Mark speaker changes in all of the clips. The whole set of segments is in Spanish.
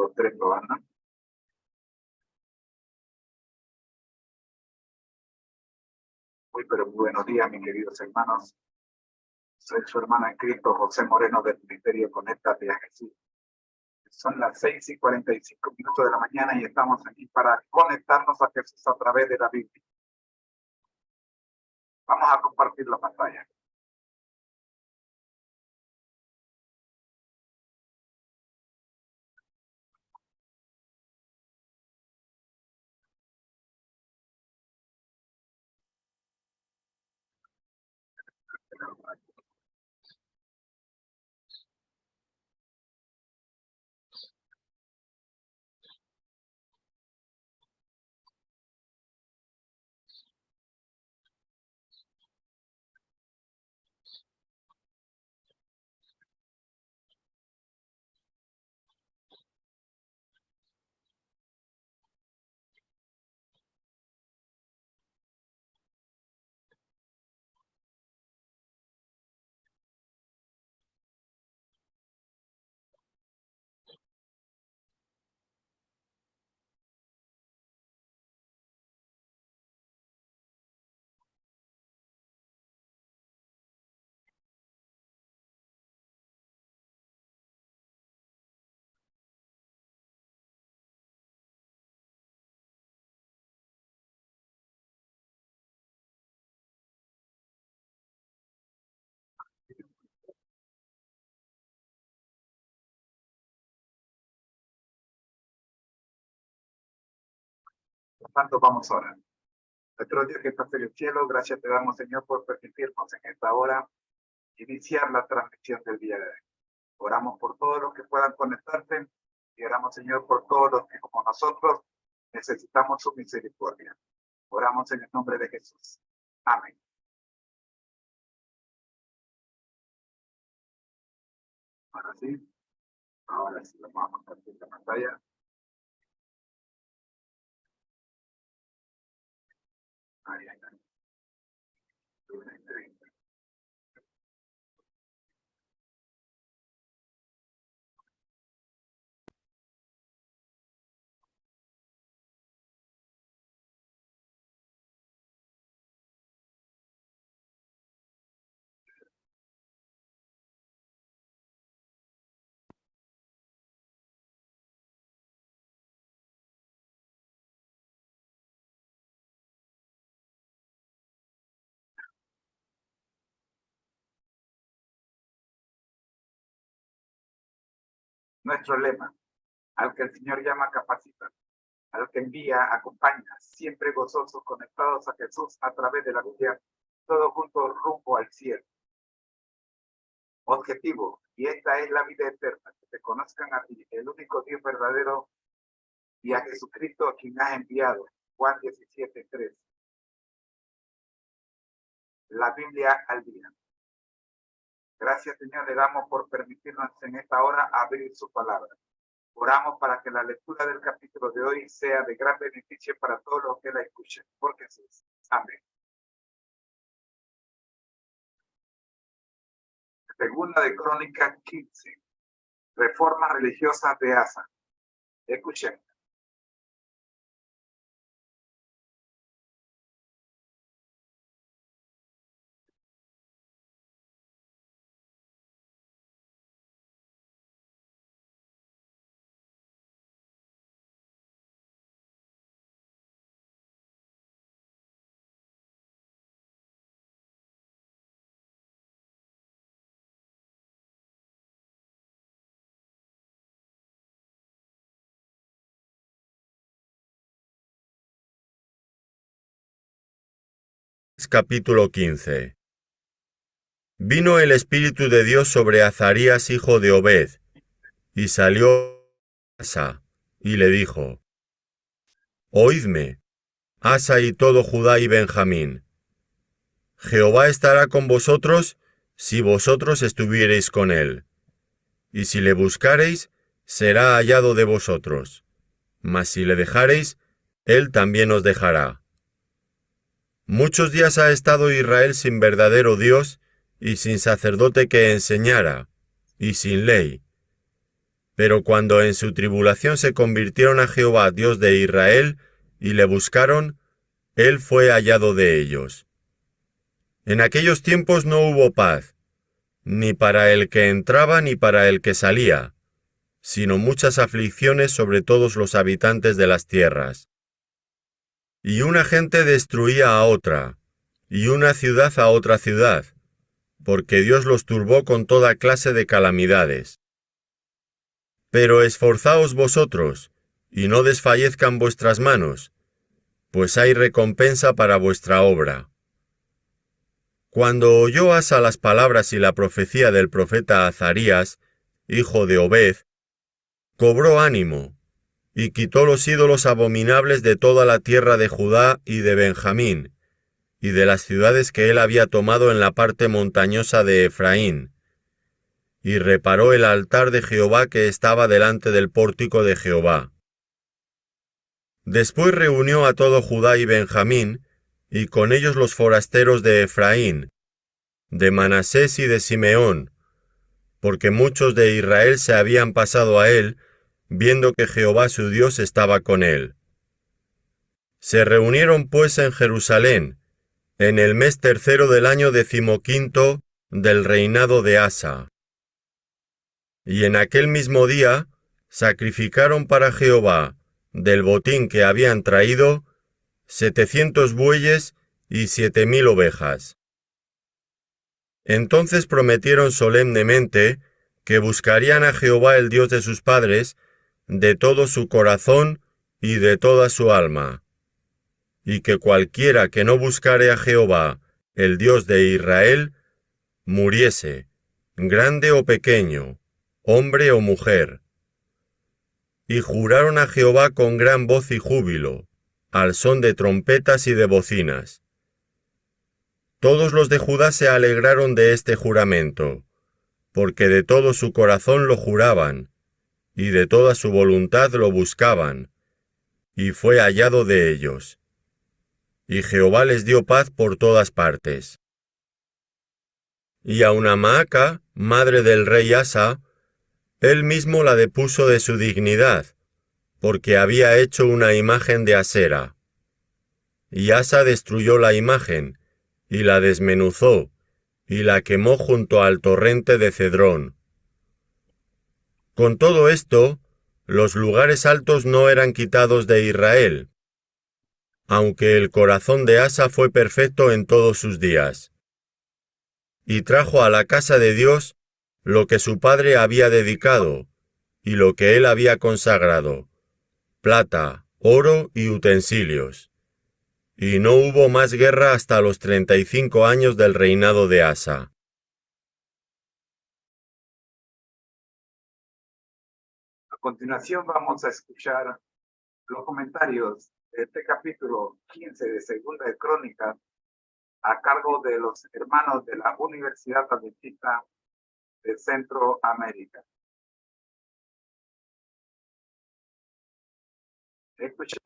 Speaker 1: dos, tres, probando. Pero muy buenos días, mis queridos hermanos. Soy su hermano en Cristo, José Moreno, del Ministerio Conéctate a Jesús. Son las 6:45 de la mañana y estamos aquí para conectarnos a Jesús a través de la Biblia. Vamos a compartir la pantalla. Por tanto, vamos a orar. Nuestro Dios que estás en el cielo, gracias te damos, Señor, por permitirnos en esta hora iniciar la transmisión del día de hoy. Oramos por todos los que puedan conectarse y oramos, Señor, por todos los que, como nosotros, necesitamos su misericordia. Oramos en el nombre de Jesús. Amén. Ahora sí, vamos a compartir la pantalla. Ahí. Nuestro lema: al que el Señor llama, capacita; al que envía, acompaña. Siempre gozosos, conectados a Jesús a través de la Biblia, todos juntos rumbo al cielo. Objetivo: y esta es la vida eterna, que te conozcan a ti, el único Dios verdadero, y a Jesucristo, a quien has enviado. Juan 17:3. La Biblia al día. Gracias, Señor, le damos por permitirnos en esta hora abrir su palabra. Oramos para que la lectura del capítulo de hoy sea de gran beneficio para todos los que la escuchen. Por Jesús. Amén. Segunda de Crónicas 15. Reforma religiosa de Asa. Escuchen.
Speaker 2: Capítulo 15. Vino el Espíritu de Dios sobre Azarías, hijo de Obed, y salió Asa, y le dijo: Oídme, Asa y todo Judá y Benjamín. Jehová estará con vosotros si vosotros estuviereis con él, y si le buscareis, será hallado de vosotros, mas si le dejareis, él también os dejará. Muchos días ha estado Israel sin verdadero Dios y sin sacerdote que enseñara, y sin ley. Pero cuando en su tribulación se convirtieron a Jehová, Dios de Israel, y le buscaron, él fue hallado de ellos. En aquellos tiempos no hubo paz, ni para el que entraba ni para el que salía, sino muchas aflicciones sobre todos los habitantes de las tierras. Y una gente destruía a otra, y una ciudad a otra ciudad, porque Dios los turbó con toda clase de calamidades. Pero esforzaos vosotros, y no desfallezcan vuestras manos, pues hay recompensa para vuestra obra. Cuando oyó Asa las palabras y la profecía del profeta Azarías, hijo de Obed, cobró ánimo, y quitó los ídolos abominables de toda la tierra de Judá y de Benjamín, y de las ciudades que él había tomado en la parte montañosa de Efraín, y reparó el altar de Jehová que estaba delante del pórtico de Jehová. Después reunió a todo Judá y Benjamín, y con ellos los forasteros de Efraín, de Manasés y de Simeón, porque muchos de Israel se habían pasado a él, viendo que Jehová su Dios estaba con él. Se reunieron pues en Jerusalén, en el mes tercero del año 15º del reinado de Asa. Y en aquel mismo día sacrificaron para Jehová, del botín que habían traído, 700 bueyes y 7000 ovejas. Entonces prometieron solemnemente que buscarían a Jehová el Dios de sus padres de todo su corazón y de toda su alma, y que cualquiera que no buscare a Jehová, el Dios de Israel, muriese, grande o pequeño, hombre o mujer. Y juraron a Jehová con gran voz y júbilo, al son de trompetas y de bocinas. Todos los de Judá se alegraron de este juramento, porque de todo su corazón lo juraban, y de toda su voluntad lo buscaban, y fue hallado de ellos. Y Jehová les dio paz por todas partes. Y aun a Maaca, madre del rey Asa, él mismo la depuso de su dignidad, porque había hecho una imagen de Asera. Y Asa destruyó la imagen, y la desmenuzó, y la quemó junto al torrente de Cedrón. Con todo esto, los lugares altos no eran quitados de Israel, aunque el corazón de Asa fue perfecto en todos sus días. Y trajo a la casa de Dios lo que su padre había dedicado, y lo que él había consagrado, plata, oro y utensilios. Y no hubo más guerra hasta los 35 años del reinado de Asa.
Speaker 1: A continuación vamos a escuchar los comentarios de este capítulo 15 de Segunda de Crónicas a cargo de los hermanos de la Universidad Adventista de Centroamérica. Escuchen.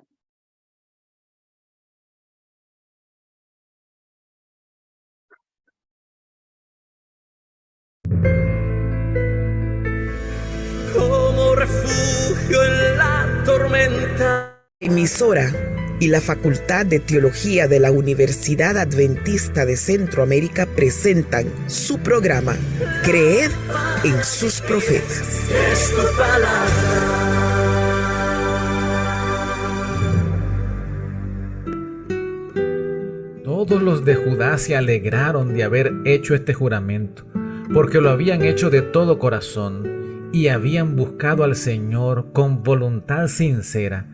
Speaker 3: Como refugio en la tormenta.
Speaker 4: Emisora y la Facultad de Teología de la Universidad Adventista de Centroamérica presentan su programa Creed en sus profetas.
Speaker 3: Es tu palabra.
Speaker 5: Todos los de Judá se alegraron de haber hecho este juramento, porque lo habían hecho de todo corazón y habían buscado al Señor con voluntad sincera,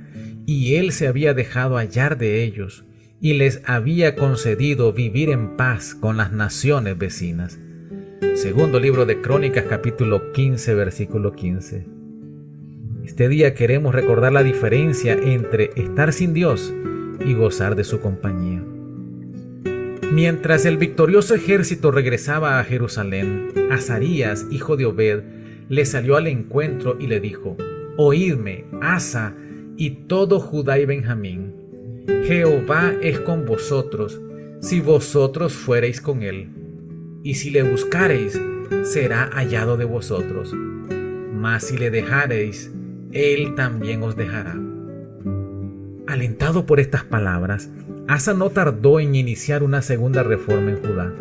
Speaker 5: y Él se había dejado hallar de ellos y les había concedido vivir en paz con las naciones vecinas. Segundo libro de Crónicas, capítulo 15, versículo 15. Este día queremos recordar la diferencia entre estar sin Dios y gozar de su compañía. Mientras el victorioso ejército regresaba a Jerusalén, Azarías, hijo de Obed, le salió al encuentro y le dijo: «Oídme, Asa y todo Judá y Benjamín. Jehová es con vosotros, si vosotros fuereis con él, y si le buscareis, será hallado de vosotros. mas si le dejareis, Él también os dejará. Alentado por estas palabras, Asa no tardó en iniciar una segunda reforma en Judá.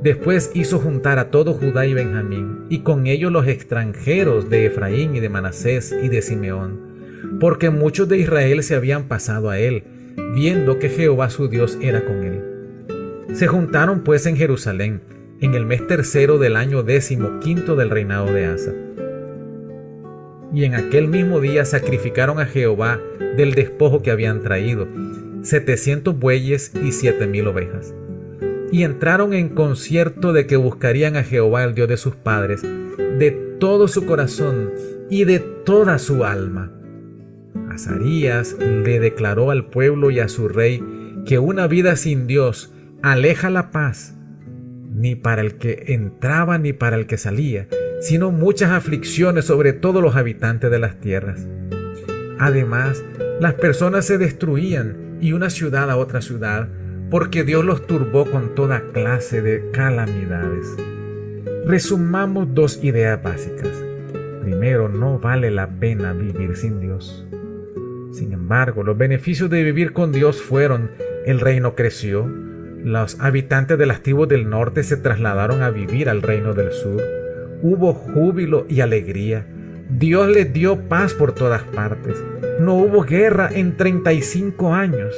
Speaker 5: Después hizo juntar a todo Judá y Benjamín, y con ellos los extranjeros de Efraín y de Manasés y de Simeón, porque muchos de Israel se habían pasado a él, viendo que Jehová su Dios era con él. Se juntaron pues en Jerusalén, en el mes tercero del año 15º del reinado de Asa. Y en aquel mismo día sacrificaron a Jehová del despojo que habían traído, 700 bueyes y 7,000 ovejas. Y entraron en concierto de que buscarían a Jehová, el Dios de sus padres, de todo su corazón y de toda su alma. Azarías le declaró al pueblo y a su rey que una vida sin Dios aleja la paz, ni para el que entraba ni para el que salía, sino muchas aflicciones sobre todos los habitantes de las tierras. Además, las personas se destruían y una ciudad a otra ciudad, porque Dios los turbó con toda clase de calamidades. Resumamos dos ideas básicas. Primero, no vale la pena vivir sin Dios. Sin embargo, los beneficios de vivir con Dios fueron: el reino creció, los habitantes de las tribus del norte se trasladaron a vivir al reino del sur, hubo júbilo y alegría, Dios les dio paz por todas partes, no hubo guerra en 35 años.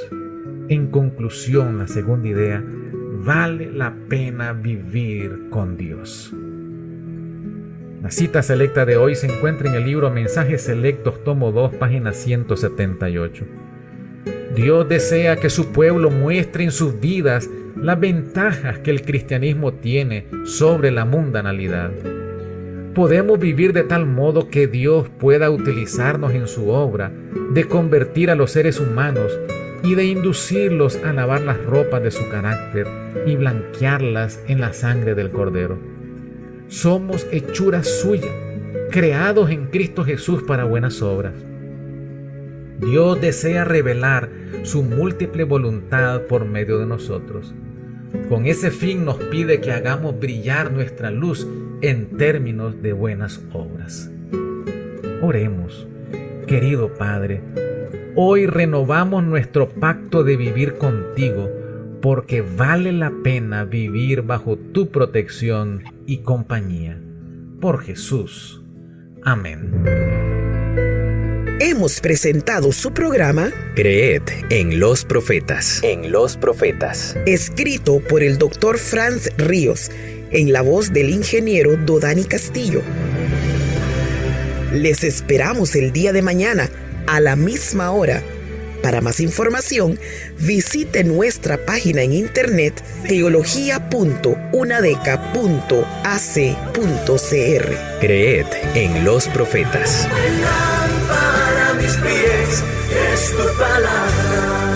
Speaker 5: En conclusión, la segunda idea, vale la pena vivir con Dios. La cita selecta de hoy se encuentra en el libro Mensajes Selectos, tomo 2, página 178. Dios desea que su pueblo muestre en sus vidas las ventajas que el cristianismo tiene sobre la mundanalidad. Podemos vivir de tal modo que Dios pueda utilizarnos en su obra de convertir a los seres humanos y de inducirlos a lavar las ropas de su carácter y blanquearlas en la sangre del Cordero. Somos hechura suya, creados en Cristo Jesús para buenas obras. Dios desea revelar su múltiple voluntad por medio de nosotros. Con ese fin nos pide que hagamos brillar nuestra luz en términos de buenas obras. Oremos. Querido Padre, hoy renovamos nuestro pacto de vivir contigo, porque vale la pena vivir bajo tu protección y compañía. Por Jesús. Amén.
Speaker 4: Hemos presentado su programa
Speaker 6: Creed en los profetas.
Speaker 4: escrito por el Dr. Franz Ríos, en la voz del ingeniero Dodani Castillo. Les esperamos el día de mañana a la misma hora. Para más información, visite nuestra página en internet teología.unadeca.ac.cr.
Speaker 6: Creed en los profetas.
Speaker 3: Lámpara a mis pies es tu palabra.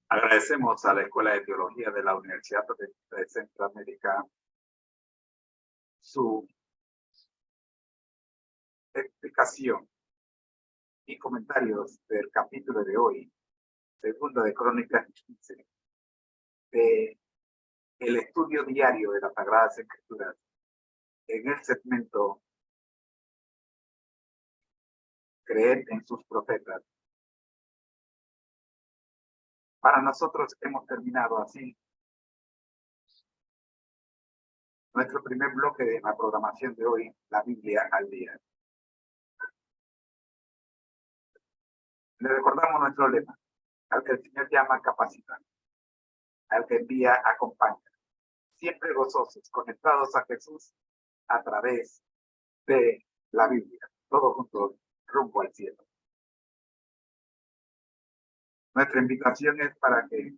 Speaker 1: Agradecemos a la Escuela de Teología de la Universidad de Centroamérica su explicación y comentarios del capítulo de hoy, segundo de Crónicas 15, de el estudio diario de las Sagradas Escrituras en el segmento Creer en sus profetas. Para nosotros hemos terminado así nuestro primer bloque de la programación de hoy, la Biblia al día. Le recordamos nuestro lema: al que el Señor llama, capacita; al que envía, acompaña. Siempre gozosos, conectados a Jesús a través de la Biblia, todos juntos rumbo al cielo. Nuestra invitación es para que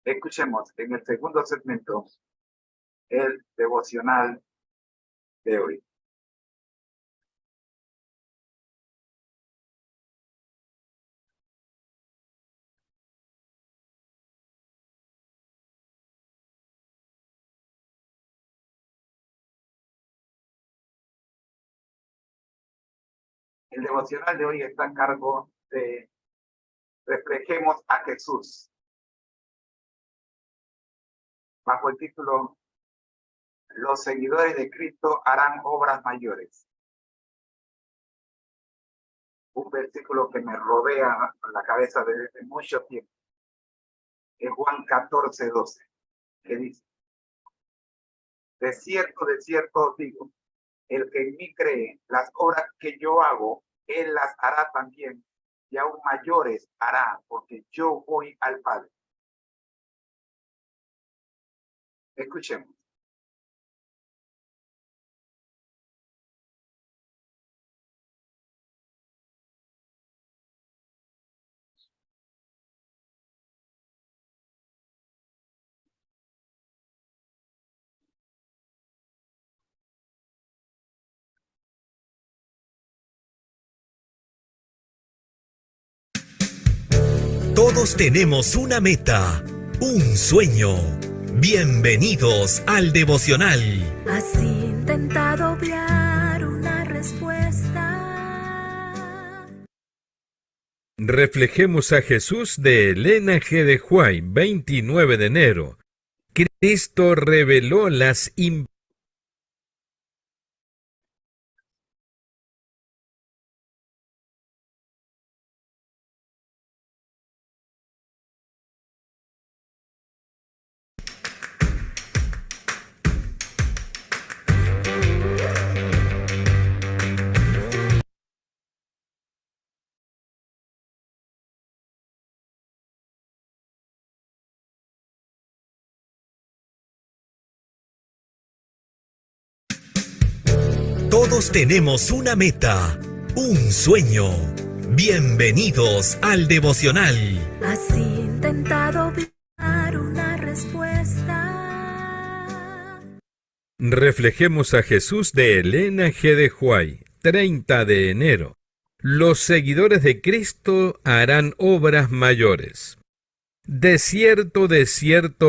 Speaker 1: escuchemos en el segundo segmento el devocional de hoy. El devocional de hoy está a cargo de Reflejemos a Jesús. bajo el título Los seguidores de Cristo harán obras mayores. Un versículo que me rodea la cabeza desde mucho tiempo. Es Juan 14:12, que dice: de cierto os digo, el que en mí cree, las obras que yo hago, él las hará también, y aún mayores hará, porque yo voy al Padre. Escuchemos.
Speaker 6: Todos tenemos una meta, un sueño. Bienvenidos al devocional.
Speaker 3: Has intentado obviar una respuesta.
Speaker 7: Reflejemos a Jesús de Elena G. de White, 29 de enero. Cristo reveló las
Speaker 6: Todos tenemos una meta, un sueño. Bienvenidos al devocional.
Speaker 3: Has intentado obviar una respuesta.
Speaker 7: Reflejemos a Jesús de Elena G. de White, 30 de enero. Los seguidores de Cristo harán obras mayores. De cierto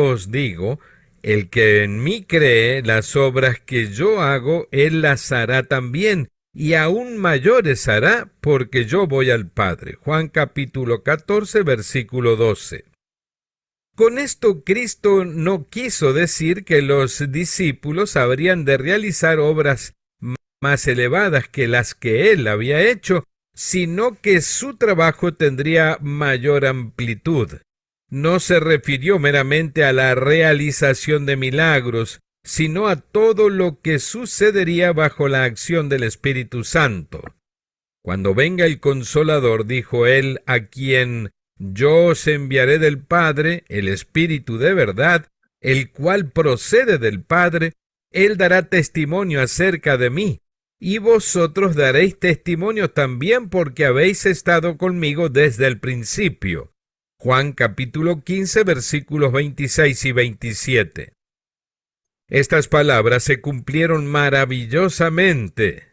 Speaker 7: os digo, el que en mí cree, las obras que yo hago, él las hará también, y aún mayores hará, porque yo voy al Padre. Juan capítulo 14, versículo 12. Con esto Cristo no quiso decir que los discípulos habrían de realizar obras más elevadas que las que él había hecho, sino que su trabajo tendría mayor amplitud. No se refirió meramente a la realización de milagros, sino a todo lo que sucedería bajo la acción del Espíritu Santo. Cuando venga el Consolador, dijo él, a quien yo os enviaré del Padre, el Espíritu de verdad, el cual procede del Padre, él dará testimonio acerca de mí, y vosotros daréis testimonio también porque habéis estado conmigo desde el principio. Juan capítulo 15, versículos 26 y 27. Estas palabras se cumplieron maravillosamente.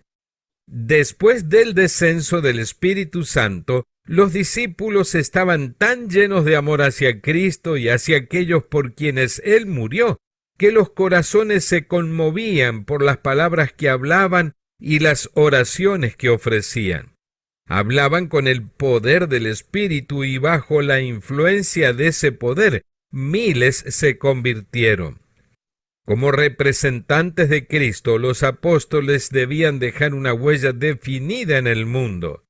Speaker 7: Después del descenso del Espíritu Santo, los discípulos estaban tan llenos de amor hacia Cristo y hacia aquellos por quienes Él murió, que los corazones se conmovían por las palabras que hablaban y las oraciones que ofrecían. Hablaban con el poder del Espíritu y bajo la influencia de ese poder, miles se convirtieron. Como representantes de Cristo, los apóstoles debían dejar una huella definida en el mundo.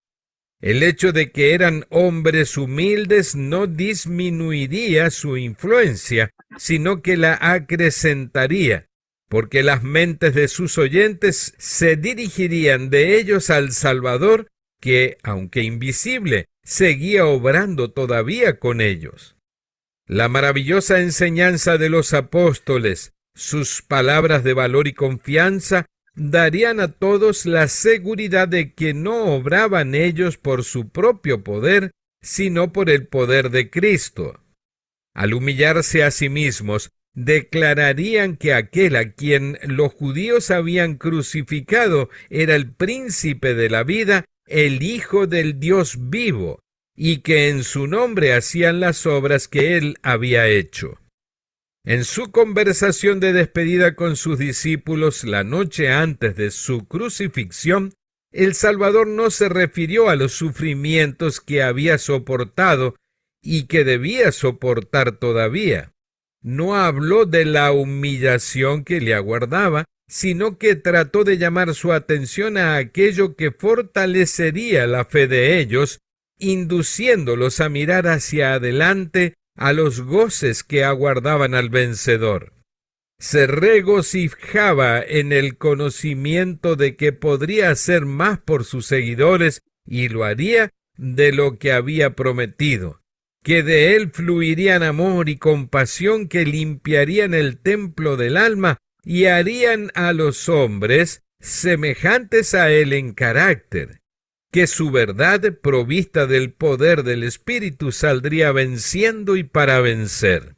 Speaker 7: El hecho de que eran hombres humildes no disminuiría su influencia, sino que la acrecentaría, porque las mentes de sus oyentes se dirigirían de ellos al Salvador, que, aunque invisible, seguía obrando todavía con ellos. La maravillosa enseñanza de los apóstoles, sus palabras de valor y confianza, darían a todos la seguridad de que no obraban ellos por su propio poder, sino por el poder de Cristo. Al humillarse a sí mismos, declararían que aquel a quien los judíos habían crucificado era el príncipe de la vida, el Hijo del Dios vivo, y que en su nombre hacían las obras que él había hecho. En su conversación de despedida con sus discípulos la noche antes de su crucifixión, el Salvador no se refirió a los sufrimientos que había soportado y que debía soportar todavía. No habló de la humillación que le aguardaba, sino que trató de llamar su atención a aquello que fortalecería la fe de ellos, induciéndolos a mirar hacia adelante a los goces que aguardaban al vencedor. Se regocijaba en el conocimiento de que podría hacer más por sus seguidores y lo haría de lo que había prometido, que de él fluirían amor y compasión que limpiarían el templo del alma y harían a los hombres semejantes a él en carácter, que su verdad provista del poder del Espíritu saldría venciendo y para vencer.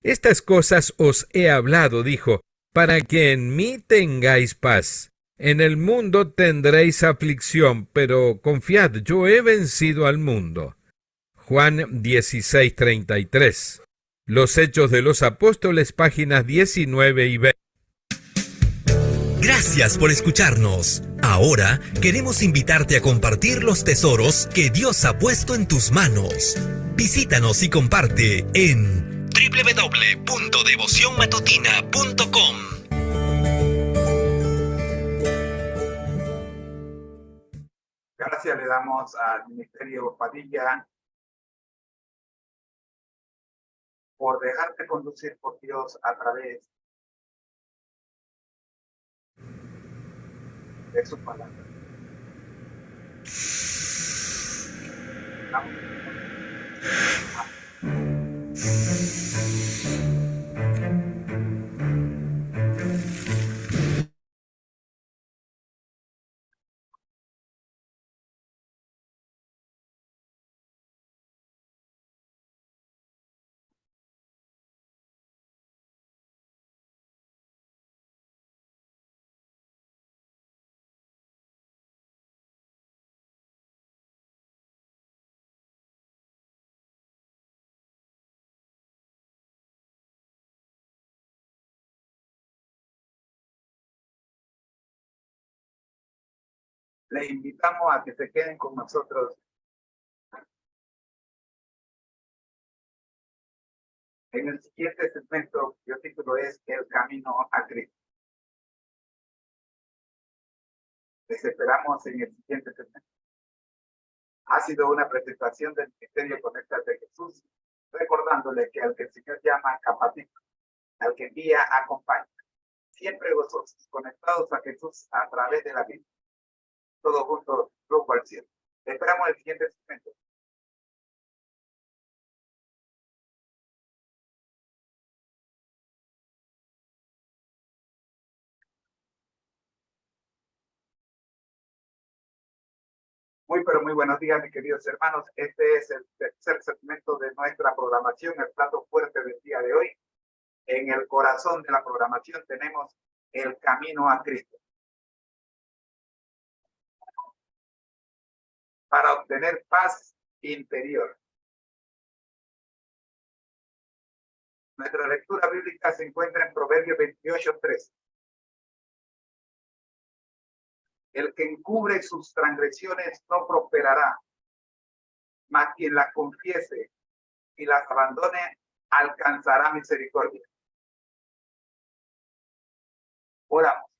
Speaker 7: Estas cosas os he hablado, dijo, para que en mí tengáis paz. En el mundo tendréis aflicción, pero confiad, yo he vencido al mundo. Juan 16:33. Los Hechos de los Apóstoles, páginas 19 y 20.
Speaker 6: Gracias por escucharnos. Ahora queremos invitarte a compartir los tesoros que Dios ha puesto en tus manos. Visítanos y comparte en www.devocionmatutina.com.
Speaker 1: Gracias le damos al Ministerio Padilla por dejarte conducir por Dios a través de su palabra. Le invitamos a que se queden con nosotros en el siguiente segmento, cuyo título es El Camino a Cristo. Les esperamos en el siguiente segmento. Ha sido una presentación del Ministerio Conéctate Jesús, recordándole que al que el Señor llama capacita, al que envía acompaña. Siempre gozosos, conectados a Jesús a través de la vida. Todos juntos rumbo al cielo. Esperamos el siguiente segmento. Muy, pero muy buenos días, mis queridos hermanos. Este es el tercer segmento de nuestra programación, el plato fuerte del día de hoy. En el corazón de la programación tenemos el camino a Cristo. Para obtener paz interior. Nuestra lectura bíblica se encuentra en Proverbios 28:3. El que encubre sus transgresiones no prosperará, mas quien las confiese y las abandone alcanzará misericordia. Oramos.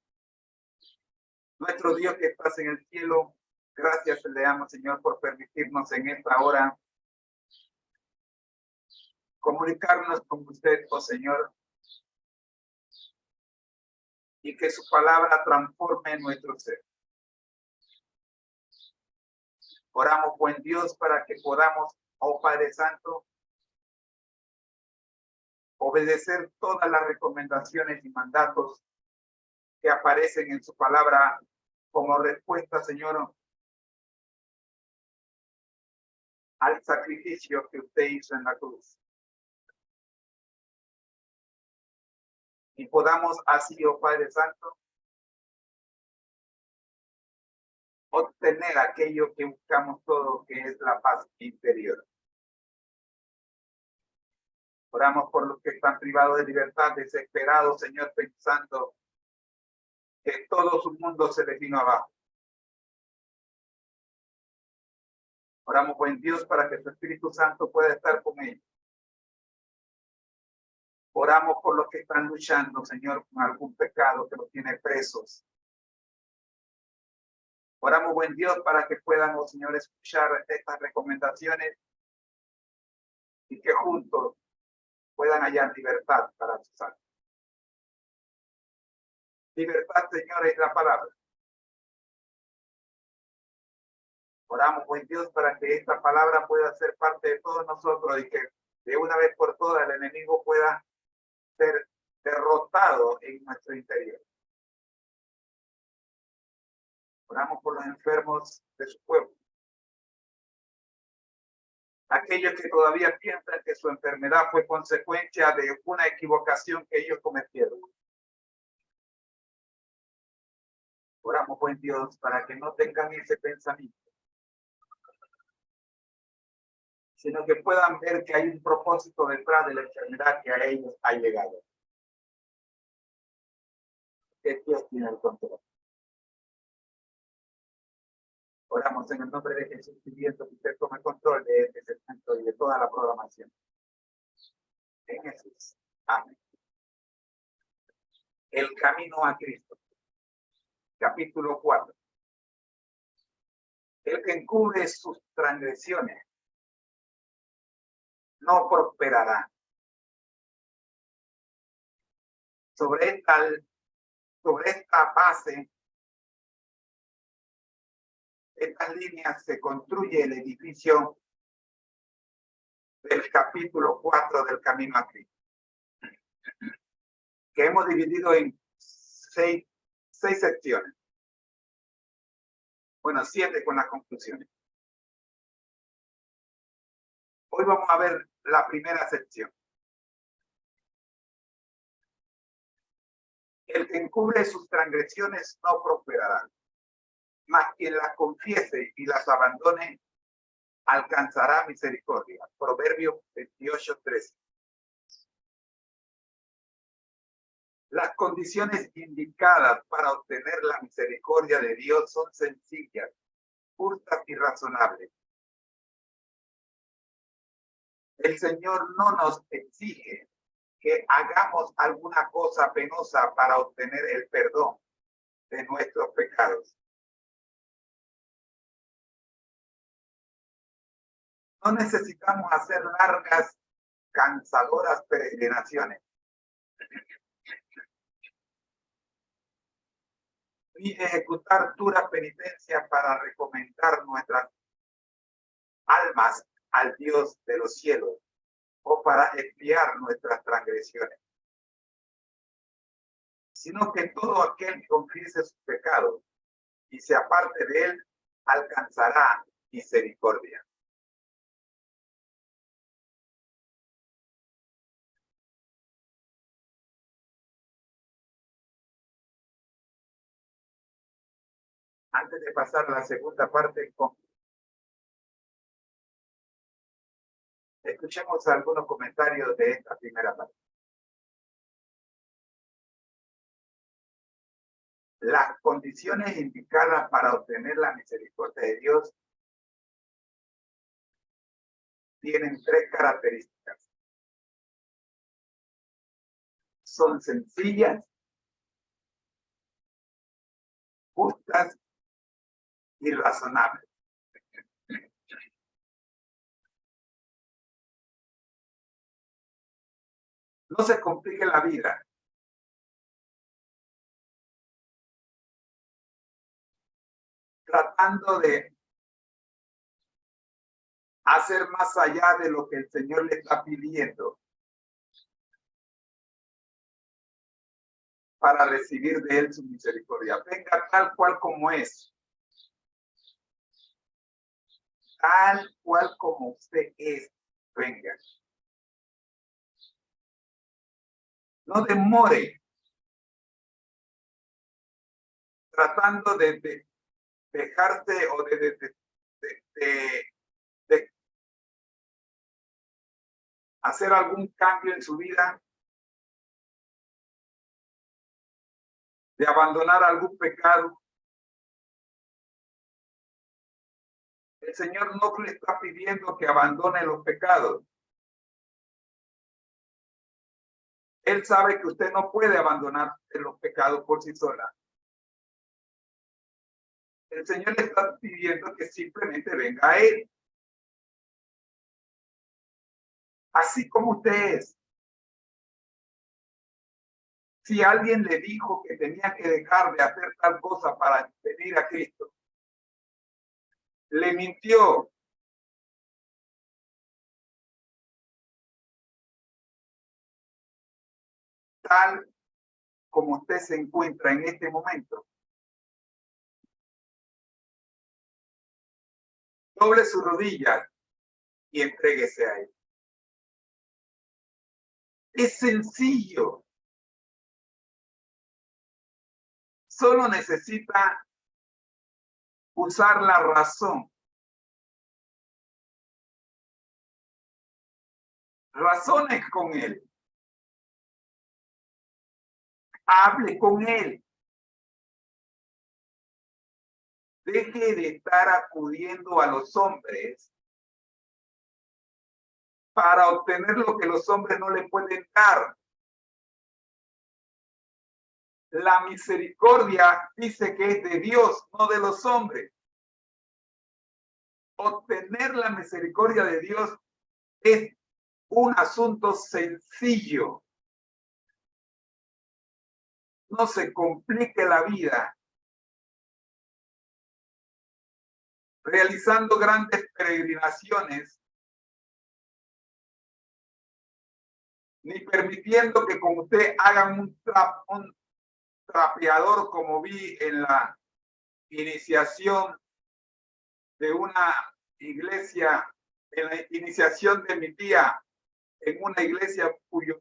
Speaker 1: Nuestro Dios que estás en el cielo, gracias le damos, Señor, por permitirnos en esta hora comunicarnos con usted, oh Señor, y que su palabra transforme nuestro ser. Oramos, buen Dios, para que podamos, oh Padre Santo, obedecer todas las recomendaciones y mandatos que aparecen en su palabra como respuesta, Señor, al sacrificio que usted hizo en la cruz. Y podamos así, oh Padre Santo, obtener aquello que buscamos todos, que es la paz interior. Oramos por los que están privados de libertad, desesperados, Señor, pensando que todo su mundo se les vino abajo. Oramos, buen Dios, para que su Espíritu Santo pueda estar con ellos. Oramos por los que están luchando, Señor, con algún pecado que los tiene presos. Oramos, buen Dios, para que puedan, oh Señor, escuchar estas recomendaciones y que juntos puedan hallar libertad para sus almas. Libertad, Señor, es la palabra. Oramos, buen Dios, para que esta palabra pueda ser parte de todos nosotros y que de una vez por todas el enemigo pueda ser derrotado en nuestro interior. Oramos por los enfermos de su pueblo. Aquellos que todavía piensan que su enfermedad fue consecuencia de una equivocación que ellos cometieron. Oramos, buen Dios, para que no tengan ese pensamiento, sino que puedan ver que hay un propósito detrás de la enfermedad que a ellos ha llegado. Que Dios tiene el control. Oramos en el nombre de Jesús, pidiendo que usted tome control de este segmento y de toda la programación. En Jesús. Amén. El camino a Cristo. Capítulo 4. El que encubre sus transgresiones no prosperará. Sobre esta base, estas líneas se construye el edificio del capítulo 4 del Camino a Cristo, que hemos dividido en seis secciones. Bueno, 7 con las conclusiones. Hoy vamos a ver la primera sección. El que encubre sus transgresiones no prosperará, mas quien las confiese y las abandone alcanzará misericordia. Proverbios 28:13. Las condiciones indicadas para obtener la misericordia de Dios son sencillas, justas y razonables. El Señor no nos exige que hagamos alguna cosa penosa para obtener el perdón de nuestros pecados. No necesitamos hacer largas, cansadoras peregrinaciones, ni ejecutar duras penitencias para recomendar nuestras almas al Dios de los cielos o para expiar nuestras transgresiones, sino que todo aquel que confiese sus pecados y se aparte de él alcanzará misericordia. Antes de pasar a la segunda parte, escuchemos algunos comentarios de esta primera parte. Las condiciones indicadas para obtener la misericordia de Dios tienen 3 características. Son sencillas, justas y razonables. No se complique la vida. Tratando de hacer más allá de lo que el Señor le está pidiendo para recibir de Él su misericordia. Venga tal cual como es. Tal cual como usted es. Venga. No demore tratando de dejarse o de hacer algún cambio en su vida, de abandonar algún pecado. El Señor no le está pidiendo que abandone los pecados. Él sabe que usted no puede abandonar los pecados por sí sola. El Señor le está pidiendo que simplemente venga a Él. Así como usted es. Si alguien le dijo que tenía que dejar de hacer tal cosa para venir a Cristo, le mintió. Tal como usted se encuentra en este momento. Doble su rodilla y entréguese a Él. Es sencillo. Solo necesita usar la razón. Razones con Él. Hable con Él. Deje de estar acudiendo a los hombres para obtener lo que los hombres no le pueden dar. La misericordia dice que es de Dios, no de los hombres. Obtener la misericordia de Dios es un asunto sencillo. No se complique la vida realizando grandes peregrinaciones, ni permitiendo que con usted hagan un trapeador, como vi en la iniciación de una iglesia, en la iniciación de mi tía, en una iglesia cuyo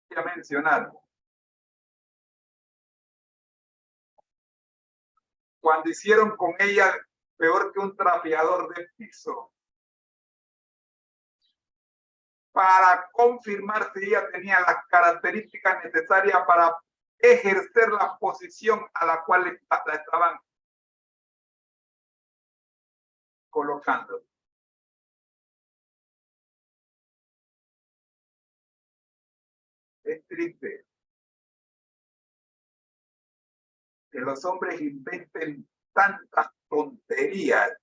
Speaker 1: voy a mencionar. Cuando hicieron con ella peor que un trapeador de piso, para confirmar si ella tenía las características necesarias para ejercer la posición a la cual la estaban colocando. Es triste que los hombres inventen tantas tonterías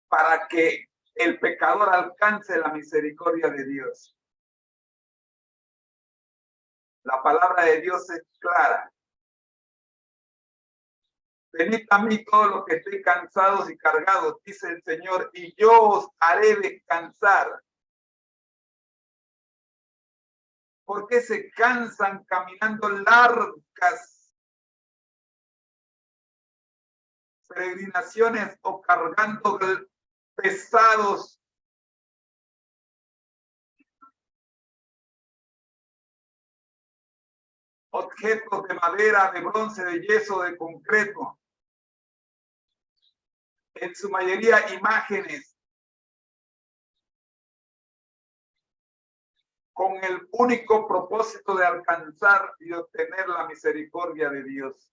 Speaker 1: para que el pecador alcance la misericordia de Dios. La palabra de Dios es clara. Venid a mí todos los que estén cansados y cargados, dice el Señor, y yo os haré descansar. ¿Por qué se cansan caminando largas peregrinaciones o cargando pesados objetos de madera, de bronce, de yeso, de concreto? En su mayoría imágenes, con el único propósito de alcanzar y obtener la misericordia de Dios.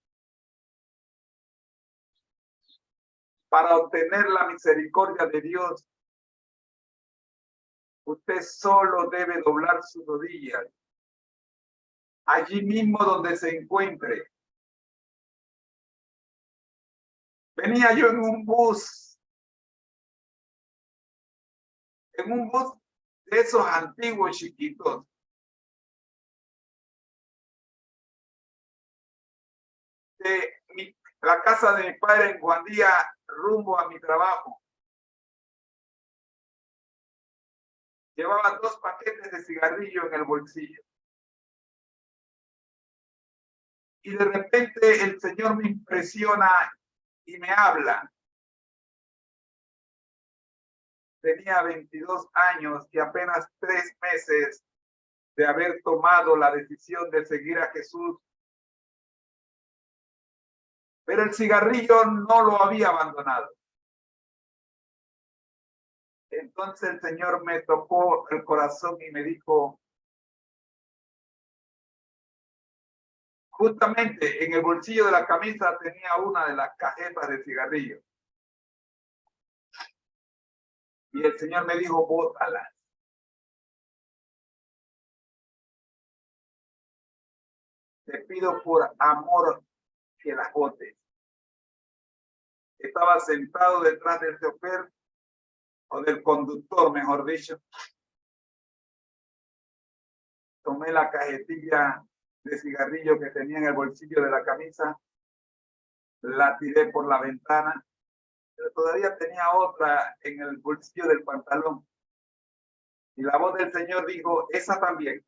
Speaker 1: Para obtener la misericordia de Dios, usted solo debe doblar sus rodillas, allí mismo donde se encuentre. Venía yo en un bus de esos antiguos chiquitos. De la casa de mi padre en Guandía, rumbo a mi trabajo. Llevaba 2 paquetes de cigarrillo en el bolsillo. Y de repente el Señor me impresiona y me habla. Tenía 22 años y apenas 3 meses de haber tomado la decisión de seguir a Jesús. Pero el cigarrillo no lo había abandonado. Entonces el Señor me tocó el corazón y me dijo, justamente en el bolsillo de la camisa tenía una de las cajetas de cigarrillo. Y el Señor me dijo, bótala. te pido por amor que las botes. Estaba sentado detrás del chofer o del conductor, mejor dicho. Tomé la cajetilla de cigarrillo que tenía en el bolsillo de la camisa, la tiré por la ventana, pero todavía tenía otra en el bolsillo del pantalón. Y la voz del Señor dijo, esa también.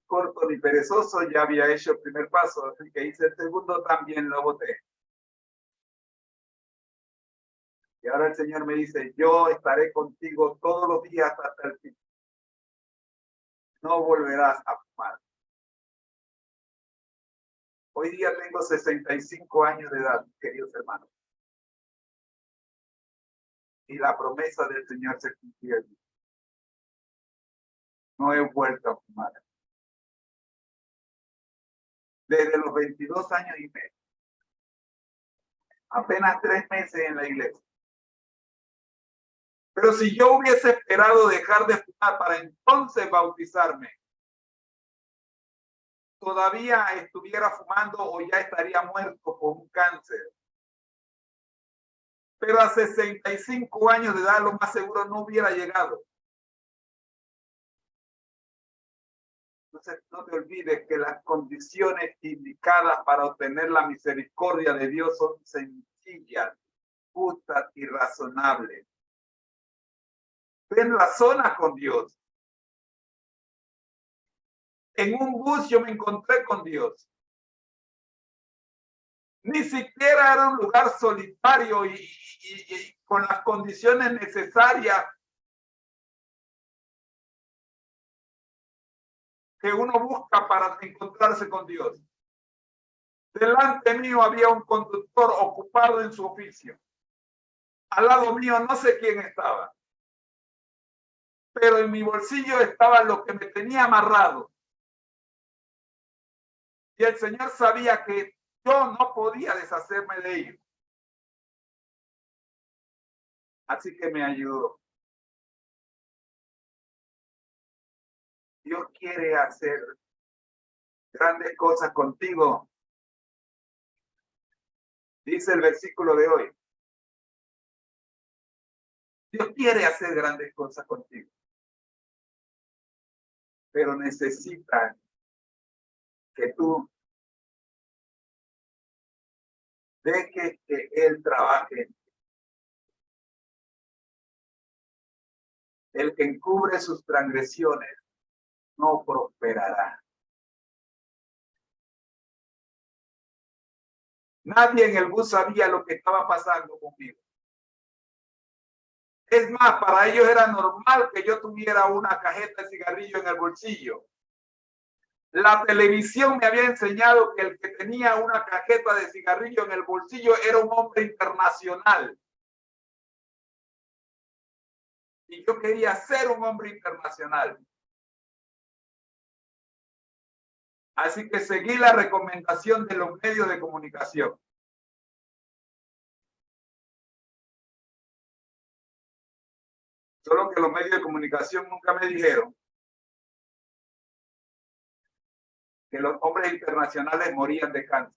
Speaker 1: Corto ni perezoso, ya había hecho el primer paso, así que hice el segundo, también lo boté. Y ahora el Señor me dice, yo estaré contigo todos los días hasta el fin. No volverás a fumar. Hoy día tengo 65 años de edad, queridos hermanos. Y la promesa del Señor se cumplió en mí. No he vuelto a fumar. Desde los 22 años y medio. Apenas 3 meses en la iglesia. Pero si yo hubiese esperado dejar de fumar para entonces bautizarme, todavía estuviera fumando o ya estaría muerto por un cáncer. Pero a 65 años de edad lo más seguro no hubiera llegado. Entonces no te olvides que las condiciones indicadas para obtener la misericordia de Dios son sencillas, justas y razonables. Ten razonas con Dios. En un bus yo me encontré con Dios. Ni siquiera era un lugar solitario y con las condiciones necesarias que uno busca para encontrarse con Dios. Delante mío había un conductor ocupado en su oficio. Al lado mío no sé quién estaba. Pero en mi bolsillo estaba lo que me tenía amarrado. Y el Señor sabía que yo no podía deshacerme de ello. Así que me ayudó. Dios quiere hacer grandes cosas contigo. Dice el versículo de hoy. Dios quiere hacer grandes cosas contigo. Pero necesita que tú dejes que Él trabaje. El que encubre sus transgresiones no prosperará. Nadie en el bus sabía lo que estaba pasando conmigo. Es más, para ellos era normal que yo tuviera una cajeta de cigarrillo en el bolsillo. La televisión me había enseñado que el que tenía una cajeta de cigarrillo en el bolsillo era un hombre internacional. Y yo quería ser un hombre internacional. Así que seguí la recomendación de los medios de comunicación. Solo que los medios de comunicación nunca me dijeron que los hombres internacionales morían de cáncer.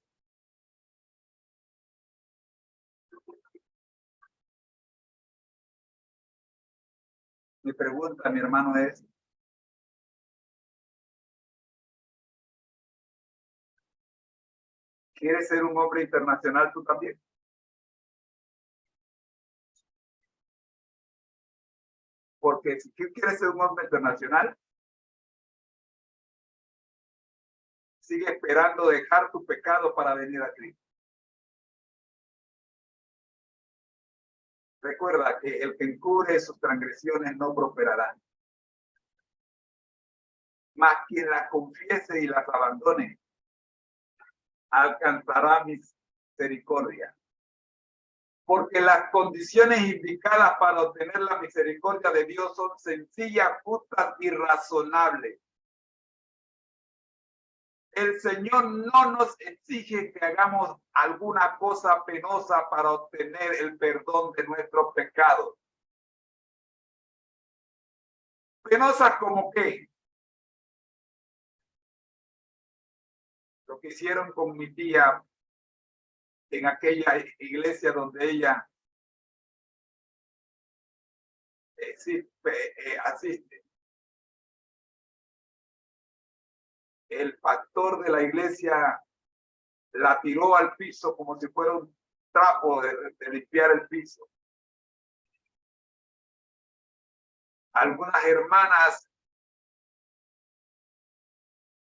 Speaker 1: Mi pregunta, mi hermano, es: ¿quieres ser un hombre internacional tú también? Porque si tú quieres ser un hombre internacional, sigue esperando dejar tu pecado para venir a Cristo. Recuerda que el que encubre sus transgresiones no prosperará. Mas quien las confiese y las abandone, alcanzará misericordia. Porque las condiciones indicadas para obtener la misericordia de Dios son sencillas, justas y razonables. El Señor no nos exige que hagamos alguna cosa penosa para obtener el perdón de nuestros pecados. ¿Penosas como qué? Lo que hicieron con mi tía en aquella iglesia donde ella asiste. El pastor de la iglesia la tiró al piso como si fuera un trapo de limpiar el piso. Algunas hermanas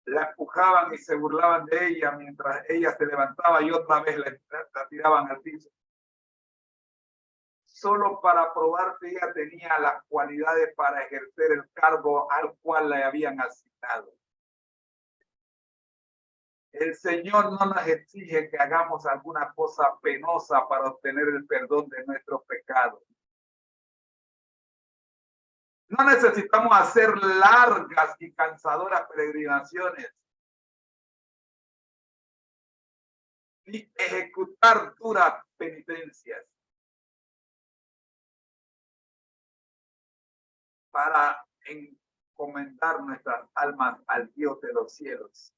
Speaker 1: la empujaban y se burlaban de ella mientras ella se levantaba y otra vez la tiraban al piso. Solo para probar que ella tenía las cualidades para ejercer el cargo al cual le habían asignado. El Señor no nos exige que hagamos alguna cosa penosa para obtener el perdón de nuestros pecados. No necesitamos hacer largas y cansadoras peregrinaciones, ni ejecutar duras penitencias para encomendar nuestras almas al Dios de los cielos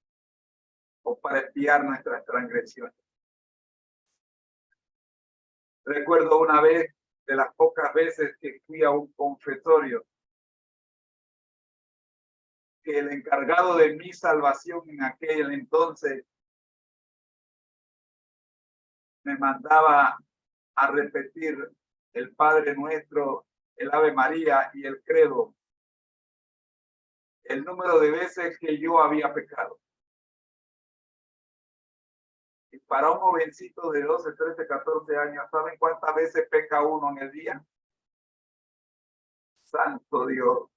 Speaker 1: o para expiar nuestras transgresiones. Recuerdo una vez, de las pocas veces que fui a un confesorio, que el encargado de mi salvación en aquel entonces me mandaba a repetir el Padre Nuestro, el Ave María y el Credo, el número de veces que yo había pecado. Y para un jovencito de 12, 13, 14 años, ¿saben cuántas veces peca uno en el día? Santo Dios.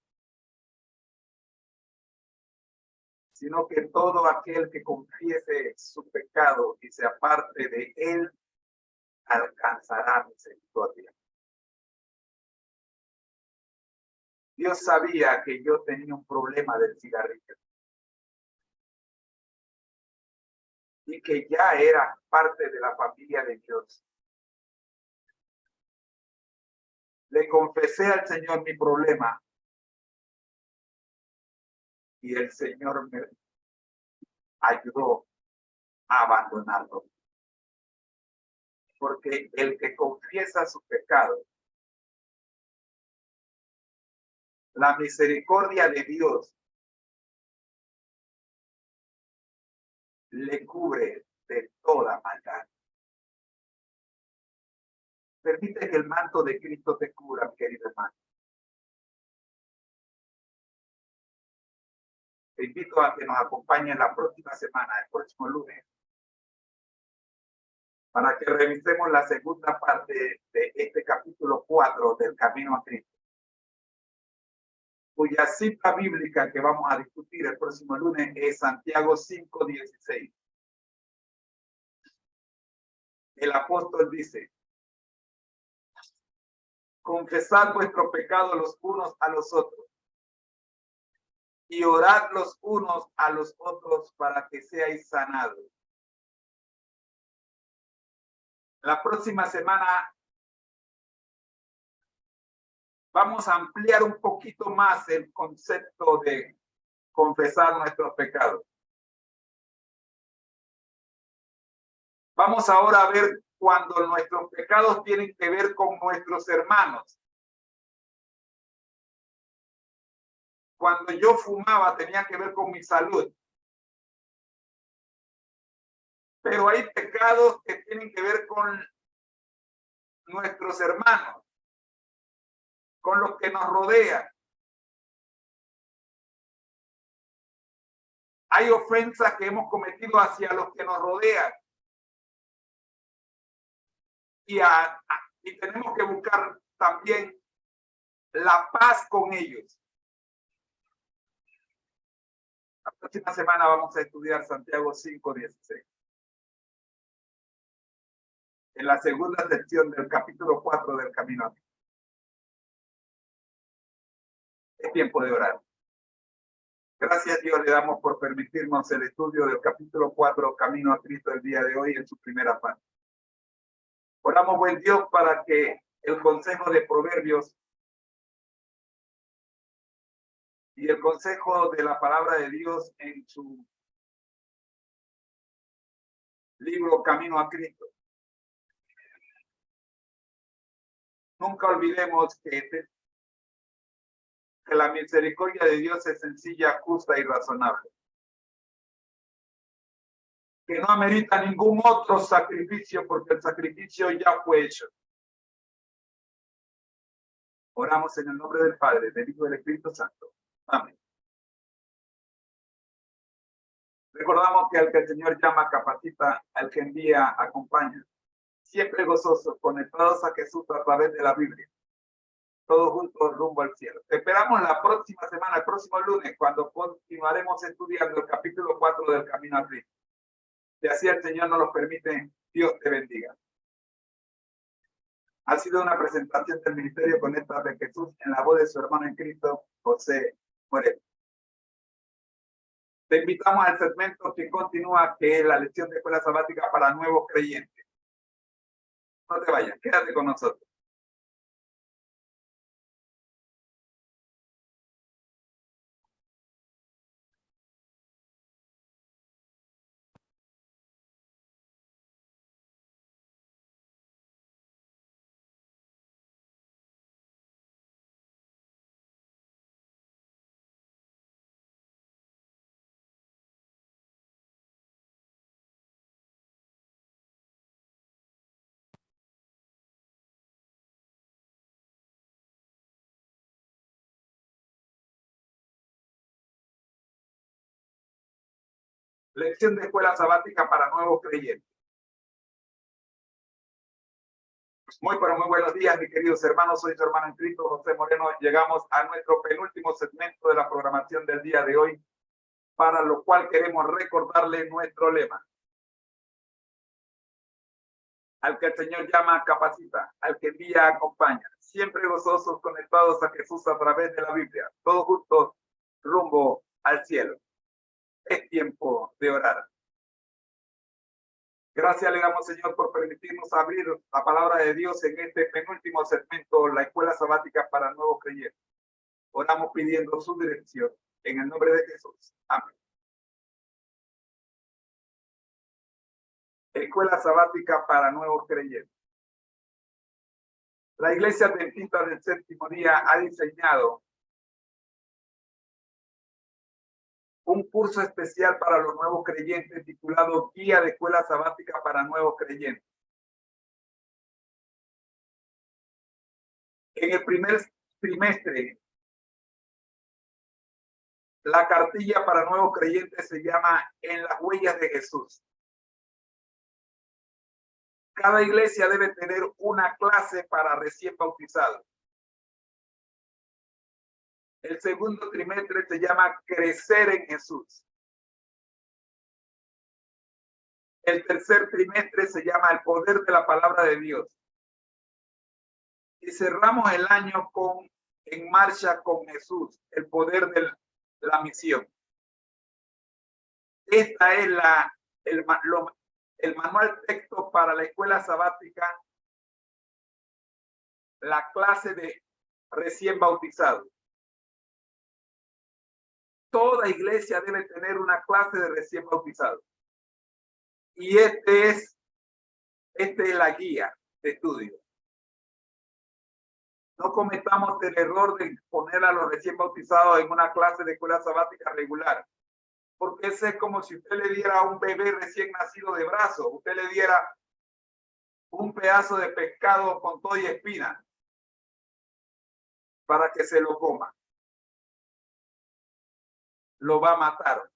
Speaker 1: Sino que todo aquel que confiese su pecado y se aparte de él, alcanzará misericordia. Dios sabía que yo tenía un problema del cigarrillo y que ya era parte de la familia de Dios. Le confesé al Señor mi problema y el Señor me ayudó a abandonarlo. Porque el que confiesa su pecado, la misericordia de Dios le cubre de toda maldad. Permite que el manto de Cristo te cubra, querido hermano. Te invito a que nos acompañen la próxima semana, el próximo lunes, para que revisemos la segunda parte de este capítulo 4 del Camino a Cristo, cuya cita bíblica que vamos a discutir el próximo lunes es Santiago 5:16. El apóstol dice: confesad vuestro pecado los unos a los otros y orad los unos a los otros para que seáis sanados. La próxima semana vamos a ampliar un poquito más el concepto de confesar nuestros pecados. Vamos ahora a ver cuando nuestros pecados tienen que ver con nuestros hermanos. Cuando yo fumaba tenía que ver con mi salud. Pero hay pecados que tienen que ver con nuestros hermanos, con los que nos rodean. Hay ofensas que hemos cometido hacia los que nos rodean. Y tenemos que buscar también la paz con ellos. La próxima semana vamos a estudiar Santiago 5:16. En la segunda sección del capítulo 4 del Camino a Cristo. Es tiempo de orar. Gracias, Dios, le damos por permitirnos el estudio del capítulo 4, Camino a Cristo, el día de hoy, en su primera parte. Oramos, buen Dios, para que el consejo de Proverbios y el consejo de la palabra de Dios en su libro Camino a Cristo. Nunca olvidemos que la misericordia de Dios es sencilla, justa y razonable. Que no amerita ningún otro sacrificio porque el sacrificio ya fue hecho. Oramos en el nombre del Padre, del Hijo y del Espíritu Santo. Amén. Recordamos que al que el Señor llama, capacita, al que envía, acompaña. Siempre gozosos, conectados a Jesús a través de la Biblia. Todos juntos rumbo al cielo. Te esperamos la próxima semana, el próximo lunes, cuando continuaremos estudiando el capítulo 4 del Camino a Cristo. Si así el Señor nos lo permite, Dios te bendiga. Ha sido una presentación del Ministerio Conecta de Jesús en la voz de su hermano en Cristo, José Moreno. Te invitamos al segmento que continúa, que es la lección de escuela sabática para nuevos creyentes. No te vayas, quédate con nosotros. Lección de escuela sabática para nuevos creyentes. Muy buenos días, mis queridos hermanos. Soy su hermano en Cristo, José Moreno. Llegamos a nuestro penúltimo segmento de la programación del día de hoy, para lo cual queremos recordarle nuestro lema. Al que el Señor llama, capacita. Al que envía, acompaña. Siempre gozosos, conectados a Jesús a través de la Biblia. Todos juntos, rumbo al cielo. Es tiempo de orar. Gracias le damos, Señor, por permitirnos abrir la palabra de Dios en este penúltimo segmento, la escuela sabática para nuevos creyentes. Oramos pidiendo su dirección en el nombre de Jesús. Amén. Escuela sabática para nuevos creyentes. La Iglesia Adventista del Séptimo Día ha diseñado un curso especial para los nuevos creyentes titulado Guía de Escuela Sabática para Nuevos Creyentes. En el primer trimestre, la cartilla para nuevos creyentes se llama En las huellas de Jesús. Cada iglesia debe tener una clase para recién bautizados. El segundo trimestre se llama Crecer en Jesús. El tercer trimestre se llama El poder de la palabra de Dios. Y cerramos el año con En marcha con Jesús, el poder de la misión. Esta es el manual texto para la escuela sabática, la clase de recién bautizados. Toda iglesia debe tener una clase de recién bautizados. Y esta es la guía de estudio. No cometamos el error de poner a los recién bautizados en una clase de escuela sabática regular. Porque ese es como si usted le diera a un bebé recién nacido de brazos, usted le diera un pedazo de pescado con todo y espina para que se lo coma. Lo va a matar,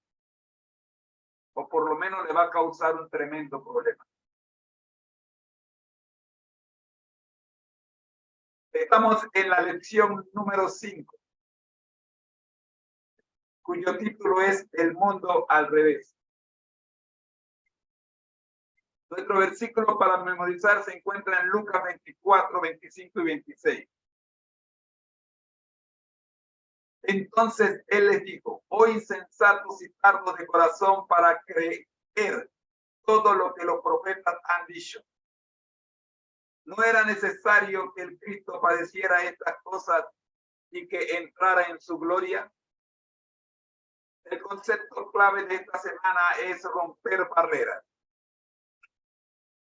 Speaker 1: o por lo menos le va a causar un tremendo problema. Estamos en la lección número 5, cuyo título es El mundo al revés. Nuestro versículo para memorizar se encuentra en Lucas 24, 25 y 26. Entonces él les dijo: oh insensatos y tardos de corazón para creer todo lo que los profetas han dicho. ¿No era necesario que el Cristo padeciera estas cosas y que entrara en su gloria? El concepto clave de esta semana es romper barreras.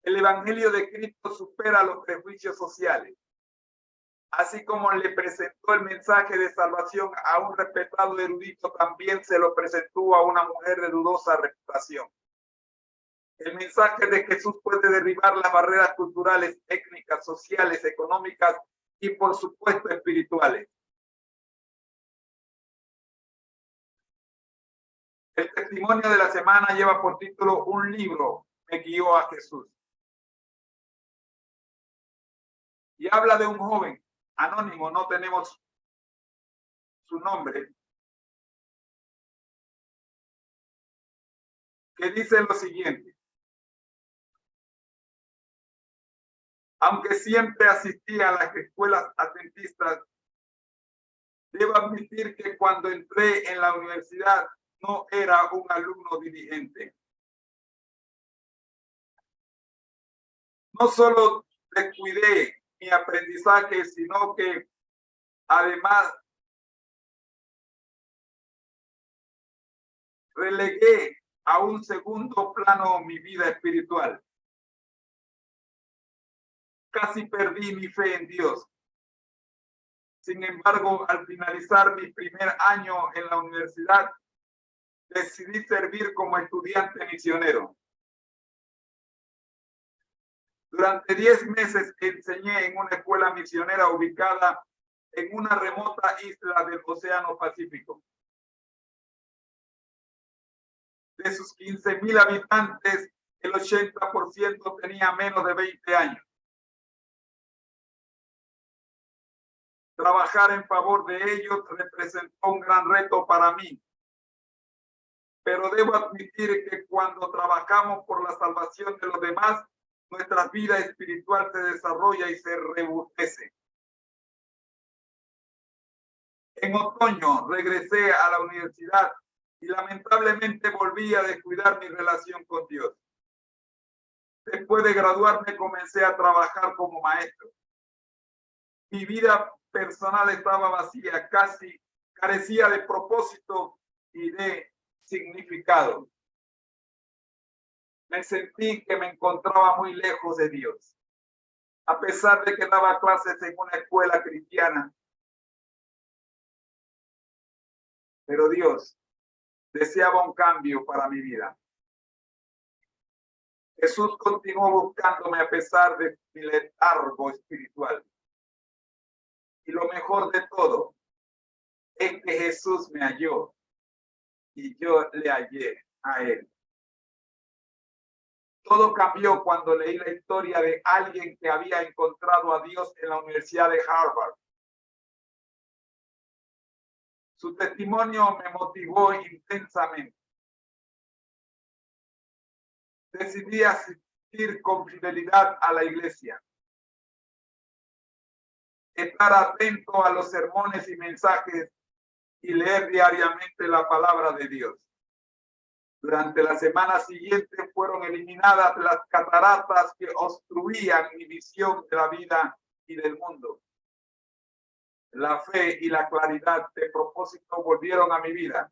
Speaker 1: El Evangelio de Cristo supera los prejuicios sociales. Así como le presentó el mensaje de salvación a un respetado erudito, también se lo presentó a una mujer de dudosa reputación. El mensaje de Jesús puede derribar las barreras culturales, étnicas, sociales, económicas y, por supuesto, espirituales. El testimonio de la semana lleva por título Un libro me guió a Jesús. Y habla de un joven anónimo, no tenemos su nombre, que dice lo siguiente: aunque siempre asistía a las escuelas adventistas, debo admitir que cuando entré en la universidad no era un alumno diligente. No solo descuidé mi aprendizaje, sino que además relegué a un segundo plano mi vida espiritual. Casi perdí mi fe en Dios. Sin embargo, al finalizar mi primer año en la universidad, decidí servir como estudiante misionero. Durante 10 meses enseñé en una escuela misionera ubicada en una remota isla del Océano Pacífico. De sus 15,000 habitantes, el 80% tenía menos de 20 años. Trabajar en favor de ellos representó un gran reto para mí. Pero debo admitir que cuando trabajamos por la salvación de los demás, nuestra vida espiritual se desarrolla y se rebustece. En otoño regresé a la universidad y lamentablemente volví a descuidar mi relación con Dios. Después de graduarme comencé a trabajar como maestro. Mi vida personal estaba vacía, casi carecía de propósito y de significado. Me sentí que me encontraba muy lejos de Dios. A pesar de que daba clases en una escuela cristiana. Pero Dios deseaba un cambio para mi vida. Jesús continuó buscándome a pesar de mi letargo espiritual. Y lo mejor de todo es que Jesús me halló y yo le hallé a él. Todo cambió cuando leí la historia de alguien que había encontrado a Dios en la Universidad de Harvard. Su testimonio me motivó intensamente. Decidí asistir con fidelidad a la iglesia. Estar atento a los sermones y mensajes y leer diariamente la palabra de Dios. Durante la semana siguiente fueron eliminadas las cataratas que obstruían mi visión de la vida y del mundo. La fe y la claridad de propósito volvieron a mi vida.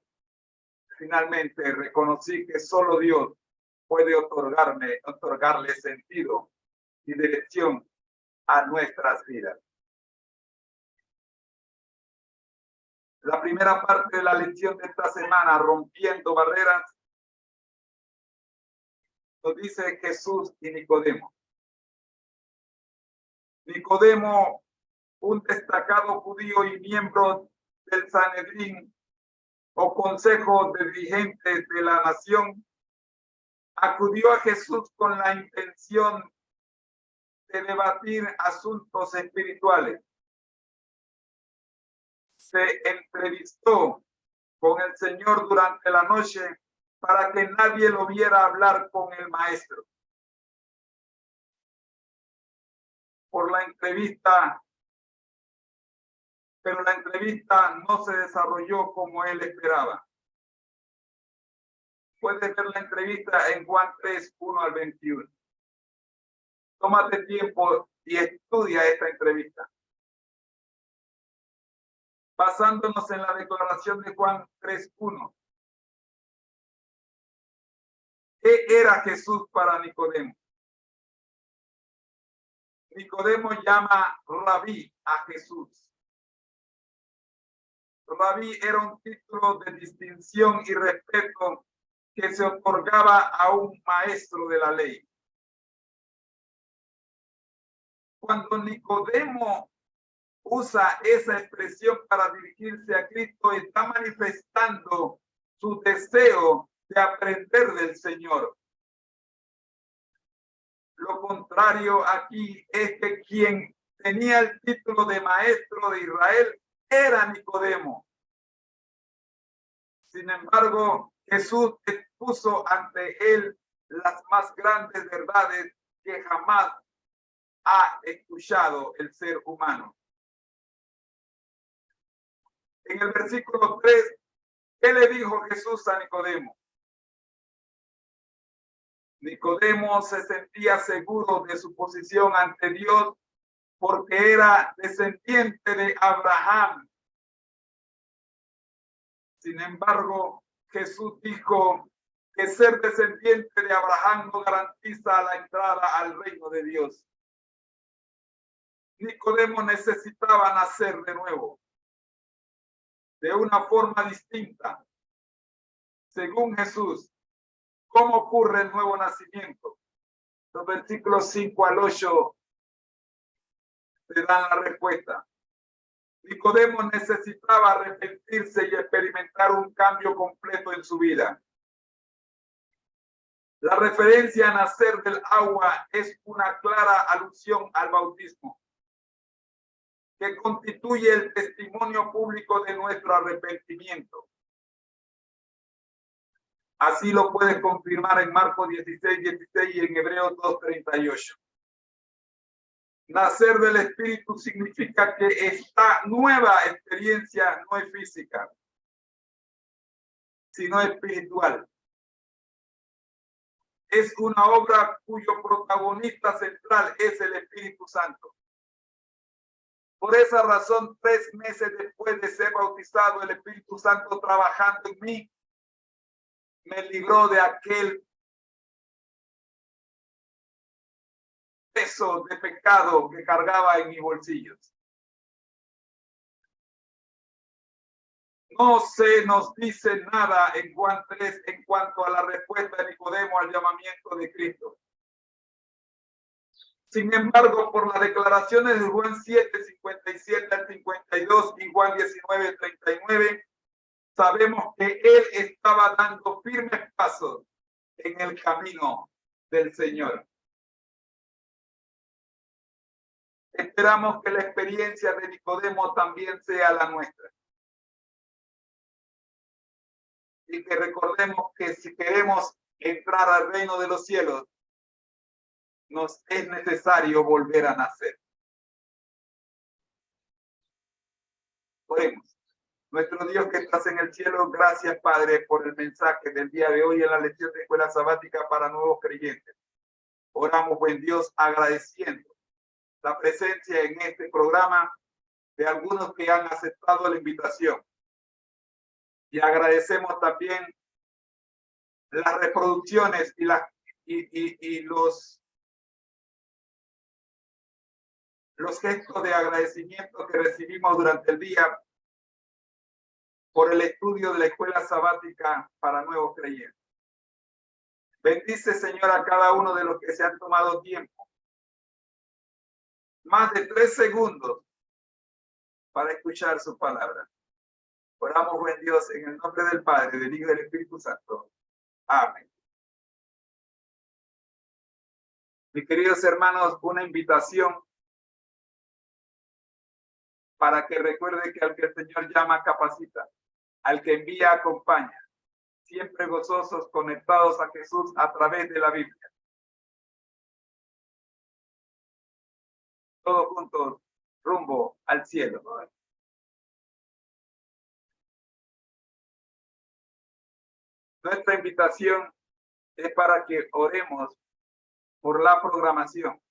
Speaker 1: Finalmente reconocí que solo Dios puede otorgarle sentido y dirección a nuestras vidas. La primera parte de la lección de esta semana, rompiendo barreras, nos dice Jesús y Nicodemo. Nicodemo, un destacado judío y miembro del Sanedrín o consejo de dirigentes de la nación, acudió a Jesús con la intención de debatir asuntos espirituales. Se entrevistó con el Señor durante la noche para que nadie lo viera hablar con el maestro. Pero la entrevista no se desarrolló como él esperaba. Puedes ver la entrevista en Juan 3, 1 al 21. Tómate tiempo y estudia esta entrevista. Basándonos en la declaración de Juan 3:1. ¿Qué era Jesús para Nicodemo? Nicodemo llama Rabí a Jesús. Rabí era un título de distinción y respeto que se otorgaba a un maestro de la ley. Cuando Nicodemo usa esa expresión para dirigirse a Cristo, está manifestando su deseo de aprender del Señor. Lo contrario aquí es que quien tenía el título de maestro de Israel era Nicodemo. Sin embargo, Jesús expuso ante él las más grandes verdades que jamás ha escuchado el ser humano. En el versículo 3, ¿qué le dijo Jesús a Nicodemo? Nicodemo se sentía seguro de su posición ante Dios porque era descendiente de Abraham. Sin embargo, Jesús dijo que ser descendiente de Abraham no garantiza la entrada al reino de Dios. Nicodemo necesitaba nacer de nuevo, de una forma distinta. Según Jesús, ¿cómo ocurre el nuevo nacimiento? Los versículos 5 al 8 te dan la respuesta. Nicodemo necesitaba arrepentirse y experimentar un cambio completo en su vida. La referencia a nacer del agua es una clara alusión al bautismo, que constituye el testimonio público de nuestro arrepentimiento. Así lo puedes confirmar en Marcos 16:16 y en Hebreos 2:38. Nacer del Espíritu significa que esta nueva experiencia no es física, sino espiritual. Es una obra cuyo protagonista central es el Espíritu Santo. Por esa razón, 3 meses después de ser bautizado, el Espíritu Santo trabajando en mí, me libró de aquel peso de pecado que cargaba en mis bolsillos. No se nos dice nada en Juan 3 en cuanto a la respuesta de Nicodemo al llamamiento de Cristo. Sin embargo, por las declaraciones de Juan 7:57 al 52 y Juan 19:39, sabemos que él estaba dando firmes pasos en el camino del Señor. Esperamos que la experiencia de Nicodemo también sea la nuestra. Y que recordemos que si queremos entrar al reino de los cielos, nos es necesario volver a nacer. Oremos. Nuestro Dios que estás en el cielo, gracias Padre por el mensaje del día de hoy en la lección de escuela sabática para nuevos creyentes. Oramos, buen Dios, agradeciendo la presencia en este programa de algunos que han aceptado la invitación. Y agradecemos también las reproducciones y los gestos de agradecimiento que recibimos durante el día por el estudio de la escuela sabática para nuevos creyentes. Bendice, Señor, a cada uno de los que se han tomado tiempo, más de 3 segundos, para escuchar su palabra. Oramos, buen Dios, en el nombre del Padre, del Hijo y del Espíritu Santo. Amén. Mis queridos hermanos, una invitación para que recuerde que al que el Señor llama, capacita, al que envía, acompaña, siempre gozosos, conectados a Jesús a través de la Biblia. Todos juntos, rumbo al cielo. Nuestra invitación es para que oremos por la programación.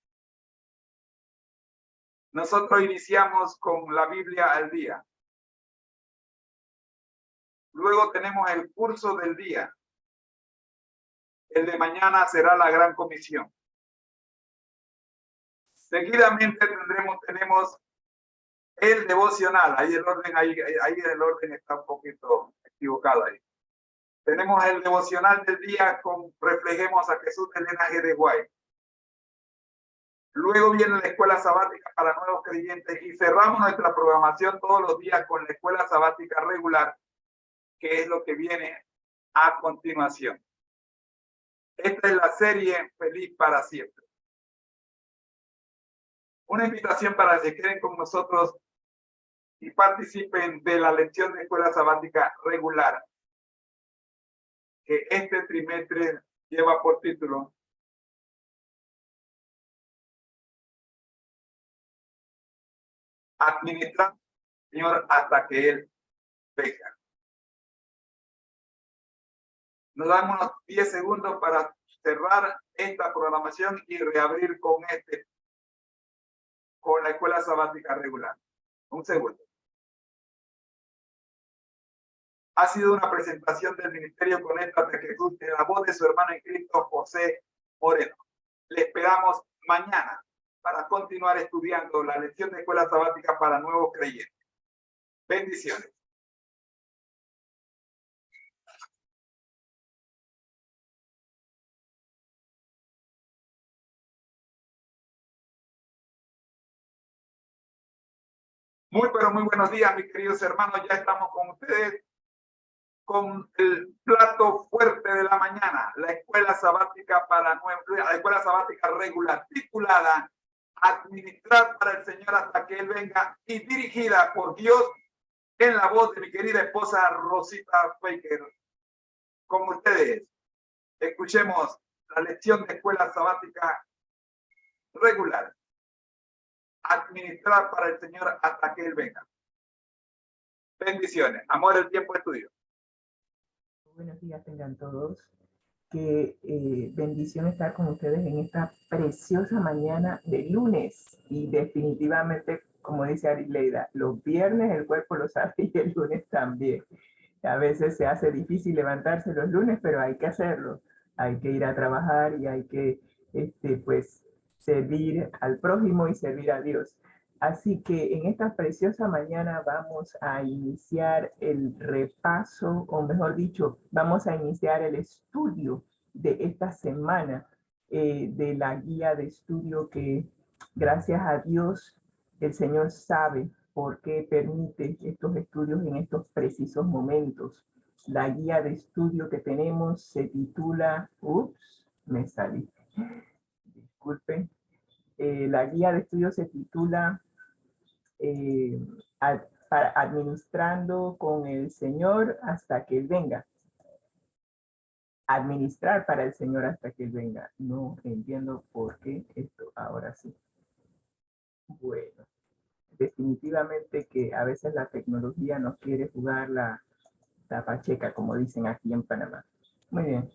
Speaker 1: Nosotros iniciamos con la Biblia al día. Luego tenemos el curso del día. El de mañana será la Gran Comisión. Seguidamente tenemos el devocional. Ahí el orden está un poquito equivocado ahí. Tenemos el devocional del día con Reflejemos a Jesús de Elena G. de White. Luego viene la escuela sabática para nuevos creyentes y cerramos nuestra programación todos los días con la escuela sabática regular, que es lo que viene a continuación. Esta es la serie Feliz para Siempre. Una invitación para que se queden con nosotros y participen de la lección de escuela sabática regular, que este trimestre lleva por título Administrar, Señor, hasta que Él venga. Nos damos unos 10 segundos para cerrar esta programación y reabrir con la escuela sabática regular. Un segundo. Ha sido una presentación del Ministerio Conéctate a Jesús en la voz de su hermano en Cristo, José Moreno. Le esperamos mañana para continuar estudiando la lección de escuela sabática para nuevos creyentes. Bendiciones. Pero muy buenos días, mis queridos hermanos. Ya estamos con ustedes con el plato fuerte de la mañana, la escuela sabática la escuela sabática regular, titulada Administrar para el Señor hasta que Él venga y dirigida por Dios en la voz de mi querida esposa Rosita Faker. Con ustedes, escuchemos la lección de escuela sabática regular. Administrar para el Señor hasta que Él venga. Bendiciones. Amor, el tiempo es tuyo.
Speaker 8: Buenos días tengan todos. Qué bendición estar con ustedes en esta preciosa mañana de lunes. Y definitivamente, como dice Arileida, los viernes el cuerpo lo sabe y el lunes también. A veces se hace difícil levantarse los lunes, pero hay que hacerlo. Hay que ir a trabajar y hay que pues servir al prójimo y servir a Dios. Así que en esta preciosa mañana vamos a iniciar el repaso, o mejor dicho, vamos a iniciar el estudio de esta semana de la guía de estudio que, gracias a Dios, el Señor sabe por qué permite estos estudios en estos precisos momentos. La guía de estudio que tenemos se titula, me salí, disculpen. La guía de estudio se titula Administrando con el Señor hasta que Él venga. Administrar para el Señor hasta que Él venga. No entiendo por qué esto ahora sí. Bueno, definitivamente que a veces la tecnología nos quiere jugar la pacheca, como dicen aquí en Panamá. Muy bien.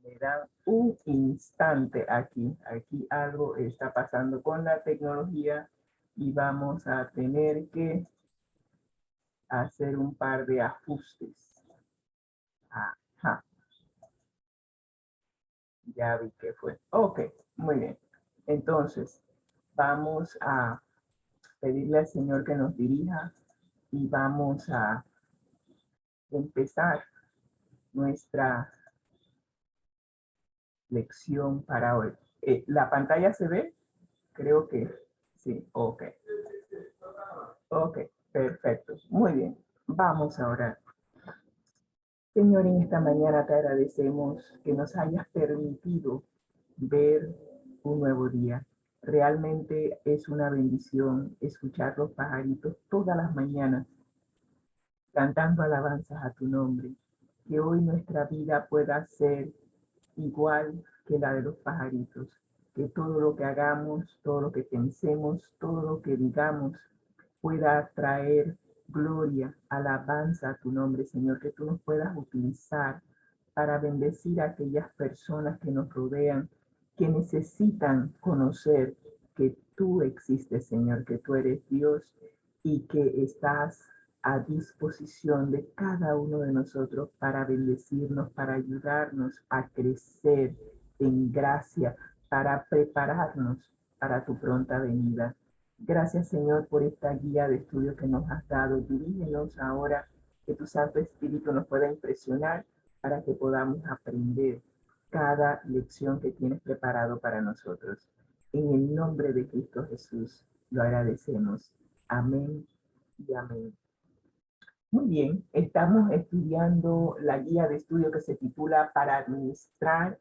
Speaker 8: Me dan un instante aquí algo está pasando con la tecnología y vamos a tener que hacer un par de ajustes. Ajá. Ya vi que fue. Ok, muy bien. Entonces, vamos a pedirle al Señor que nos dirija y vamos a empezar nuestra lección para hoy. ¿La pantalla se ve? Creo que sí. Ok. Ok, perfecto. Muy bien. Vamos a orar. Señor, en esta mañana te agradecemos que nos hayas permitido ver un nuevo día. Realmente es una bendición escuchar los pajaritos todas las mañanas cantando alabanzas a tu nombre. Que hoy nuestra vida pueda ser igual que la de los pajaritos. Que todo lo que hagamos, todo lo que pensemos, todo lo que digamos pueda traer gloria, alabanza a tu nombre, Señor. Que tú nos puedas utilizar para bendecir a aquellas personas que nos rodean, que necesitan conocer que tú existes, Señor, que tú eres Dios y que estás a disposición de cada uno de nosotros para bendecirnos, para ayudarnos a crecer en gracia, para prepararnos para tu pronta venida. Gracias, Señor, por esta guía de estudio que nos has dado. Dirígenos ahora, que tu Santo Espíritu nos pueda impresionar para que podamos aprender cada lección que tienes preparado para nosotros. En el nombre de Cristo Jesús lo agradecemos. Amén y amén. Muy bien, estamos estudiando la guía de estudio que se titula para administrar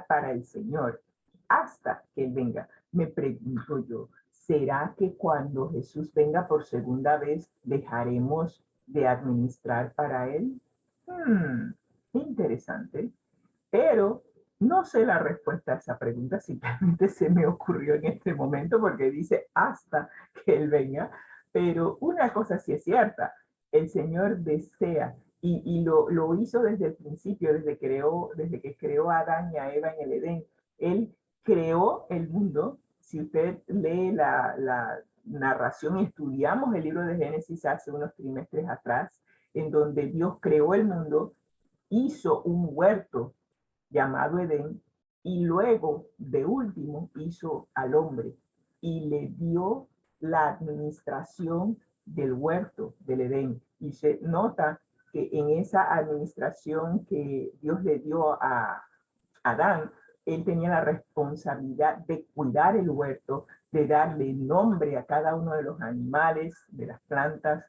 Speaker 8: para el Señor hasta que Él venga. Me pregunto yo, ¿será que cuando Jesús venga por segunda vez dejaremos de administrar para Él? Interesante, pero no sé la respuesta a esa pregunta, simplemente se me ocurrió en este momento porque dice hasta que Él venga, pero una cosa sí es cierta, el Señor desea y lo hizo desde el principio, desde que creó a Adán y a Eva en el Edén. Él creó el mundo. Si usted lee la narración y estudiamos el libro de Génesis hace unos trimestres atrás, en donde Dios creó el mundo, hizo un huerto llamado Edén y luego, de último, hizo al hombre y le dio la administración del huerto del Edén. Y se nota que en esa administración que Dios le dio a Adán, él tenía la responsabilidad de cuidar el huerto, de darle nombre a cada uno de los animales, de las plantas,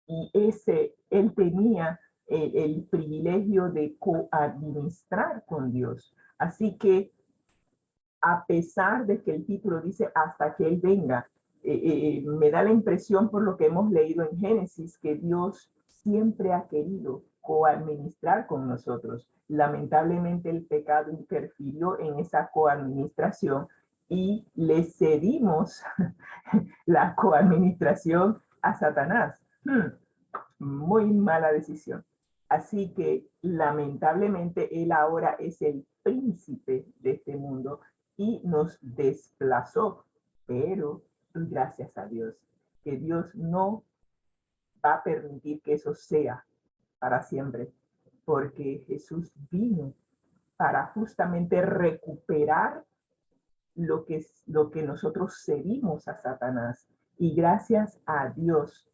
Speaker 8: y él tenía el privilegio de coadministrar con Dios. Así que, a pesar de que el título dice hasta que Él venga, me da la impresión por lo que hemos leído en Génesis que Dios siempre ha querido coadministrar con nosotros. Lamentablemente el pecado interfirió en esa coadministración y le cedimos la coadministración a Satanás. Muy mala decisión. Así que lamentablemente él ahora es el príncipe de este mundo y nos desplazó, pero gracias a Dios, que Dios no va a permitir que eso sea para siempre, porque Jesús vino para justamente recuperar lo que nosotros cedimos a Satanás. Y gracias a Dios,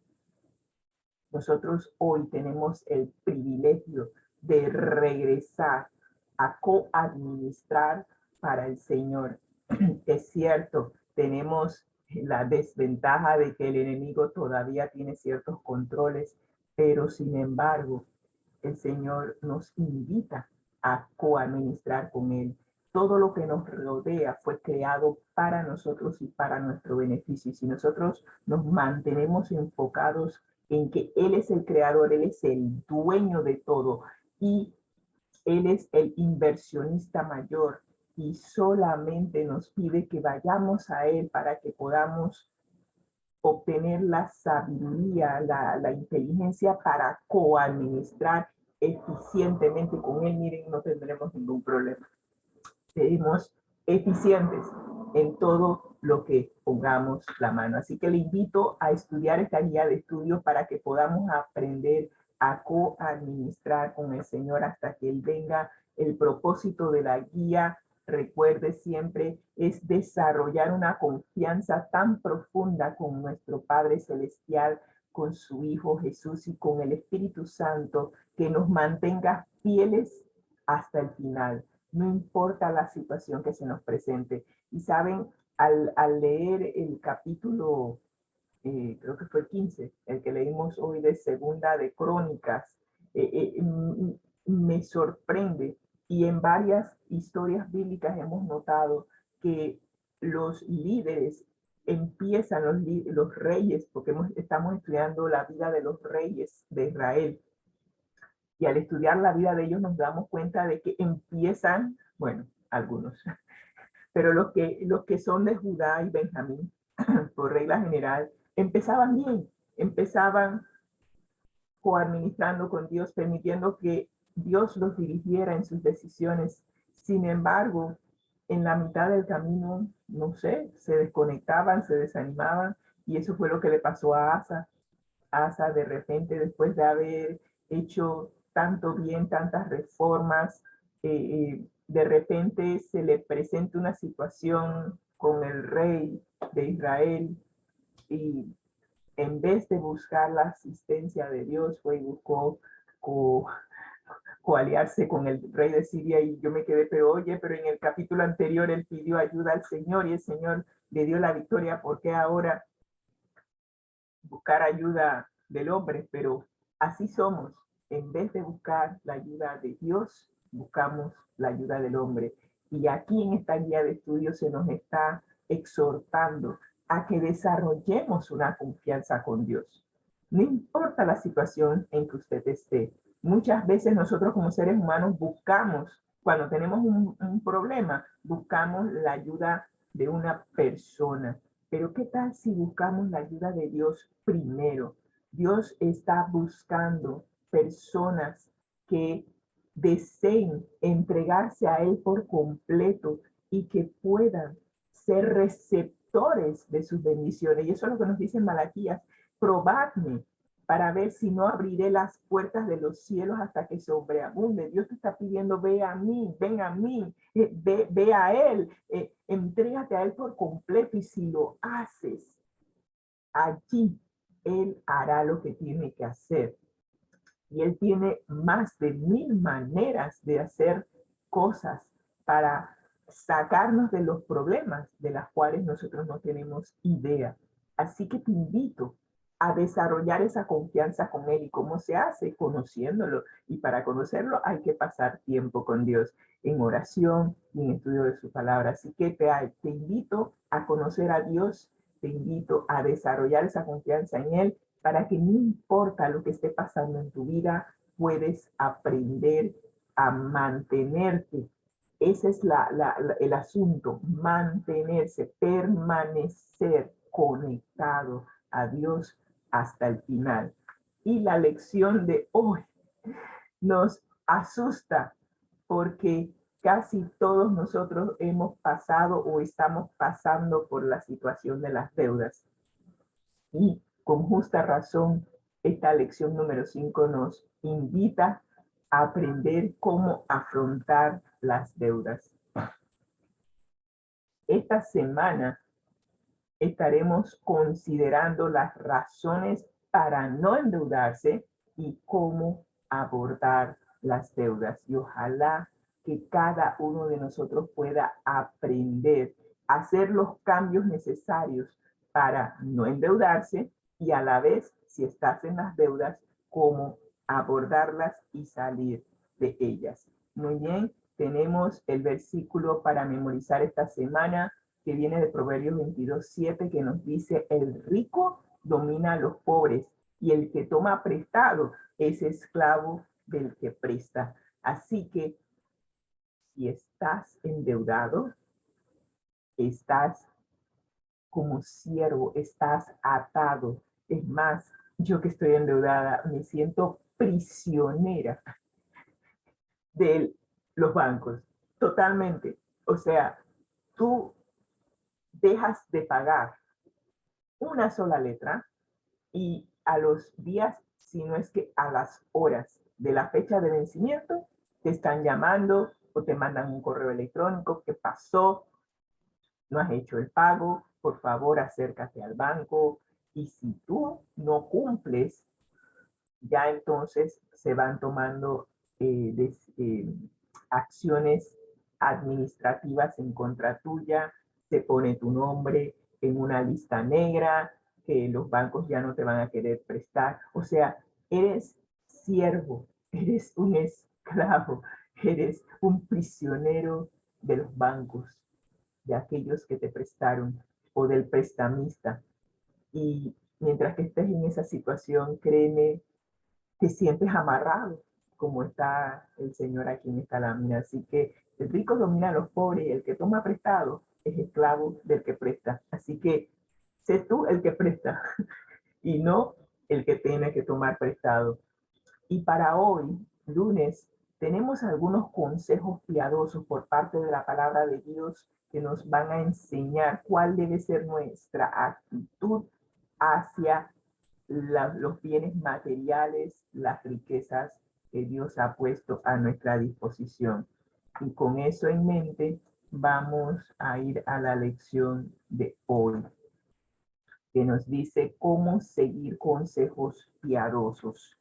Speaker 8: nosotros hoy tenemos el privilegio de regresar a coadministrar para el Señor. Es cierto, tenemos la desventaja de que el enemigo todavía tiene ciertos controles, pero sin embargo, el Señor nos invita a coadministrar con Él. Todo lo que nos rodea fue creado para nosotros y para nuestro beneficio. Y si nosotros nos mantenemos enfocados en que Él es el creador, Él es el dueño de todo y Él es el inversionista mayor y solamente nos pide que vayamos a Él para que podamos obtener la sabiduría, la inteligencia para coadministrar eficientemente con Él. Miren, no tendremos ningún problema. Seremos eficientes en todo lo que pongamos la mano. Así que le invito a estudiar esta guía de estudio para que podamos aprender a coadministrar con el Señor hasta que Él venga. El propósito de la guía, recuerde siempre, es desarrollar una confianza tan profunda con nuestro Padre Celestial, con su Hijo Jesús y con el Espíritu Santo, que nos mantenga fieles hasta el final. No importa la situación que se nos presente. Y saben, al leer el capítulo, creo que fue 15, el que leímos hoy de Segunda de Crónicas, me sorprende. Y en varias historias bíblicas hemos notado que los líderes empiezan, los reyes, porque estamos estudiando la vida de los reyes de Israel. Y al estudiar la vida de ellos nos damos cuenta de que empiezan, bueno, algunos, pero los que son de Judá y Benjamín, por regla general, empezaban bien, empezaban coadministrando con Dios, permitiendo que Dios los dirigiera en sus decisiones. Sin embargo, en la mitad del camino, no sé, se desconectaban, se desanimaban, y eso fue lo que le pasó a Asa. Asa, de repente, después de haber hecho tanto bien, tantas reformas, de repente se le presenta una situación con el rey de Israel y en vez de buscar la asistencia de Dios, fue y buscó coaliarse con el rey de Siria, y yo me quedé, pero oye, pero en el capítulo anterior él pidió ayuda al Señor y el Señor le dio la victoria, ¿por qué ahora buscar ayuda del hombre? Pero así somos, en vez de buscar la ayuda de Dios, buscamos la ayuda del hombre. Y aquí en esta guía de estudio se nos está exhortando a que desarrollemos una confianza con Dios. No importa la situación en que usted esté. Muchas veces nosotros como seres humanos buscamos, cuando tenemos un problema, buscamos la ayuda de una persona. Pero ¿qué tal si buscamos la ayuda de Dios primero? Dios está buscando personas que deseen entregarse a Él por completo y que puedan ser receptores de sus bendiciones. Y eso es lo que nos dice en Malaquías: probadme para ver si no abriré las puertas de los cielos hasta que sobreabunde. Dios te está pidiendo, ve a mí, ven a mí, ve a Él, entrégate a Él por completo, y si lo haces, allí Él hará lo que tiene que hacer. Y Él tiene más de 1000 maneras de hacer cosas para sacarnos de los problemas de las cuales nosotros no tenemos idea. Así que te invito a desarrollar esa confianza con Él. ¿Y cómo se hace? Conociéndolo. Y para conocerlo hay que pasar tiempo con Dios en oración y en estudio de su palabra. Así que te invito a conocer a Dios, te invito a desarrollar esa confianza en Él, para que no importa lo que esté pasando en tu vida, puedes aprender a mantenerte. Ese es el asunto: mantenerse, permanecer conectado a Dios hasta el final. Y la lección de hoy nos asusta, porque casi todos nosotros hemos pasado o estamos pasando por la situación de las deudas. Y con justa razón, esta lección número 5 nos invita a aprender cómo afrontar las deudas. Esta semana estaremos considerando las razones para no endeudarse y cómo abordar las deudas. Y ojalá que cada uno de nosotros pueda aprender a hacer los cambios necesarios para no endeudarse, y a la vez, si estás en las deudas, cómo abordarlas y salir de ellas. Muy bien, tenemos el versículo para memorizar esta semana, que viene de Proverbios 22:7, que nos dice: el rico domina a los pobres y el que toma prestado es esclavo del que presta. Así que si estás endeudado, estás como siervo, estás atado. Es más, yo que estoy endeudada, me siento prisionera de los bancos, totalmente. O sea, tú dejas de pagar una sola letra y a los días, si no es que a las horas de la fecha de vencimiento, te están llamando o te mandan un correo electrónico: ¿qué pasó? No has hecho el pago, por favor acércate al banco. Y si tú no cumples, ya entonces se van tomando acciones administrativas en contra tuya, se pone tu nombre en una lista negra, que los bancos ya no te van a querer prestar. O sea, eres siervo, eres un esclavo, eres un prisionero de los bancos, de aquellos que te prestaron, o del prestamista. Y mientras que estés en esa situación, créeme, te sientes amarrado, como está el Señor aquí en esta lámina. Así que el rico domina a los pobres y el que toma prestado es esclavo del que presta. Así que sé tú el que presta y no el que tiene que tomar prestado. Y para hoy, lunes, tenemos algunos consejos piadosos por parte de la palabra de Dios que nos van a enseñar cuál debe ser nuestra actitud hacia los bienes materiales, las riquezas que Dios ha puesto a nuestra disposición. Y con eso en mente, vamos a ir a la lección de hoy, que nos dice cómo seguir consejos piadosos.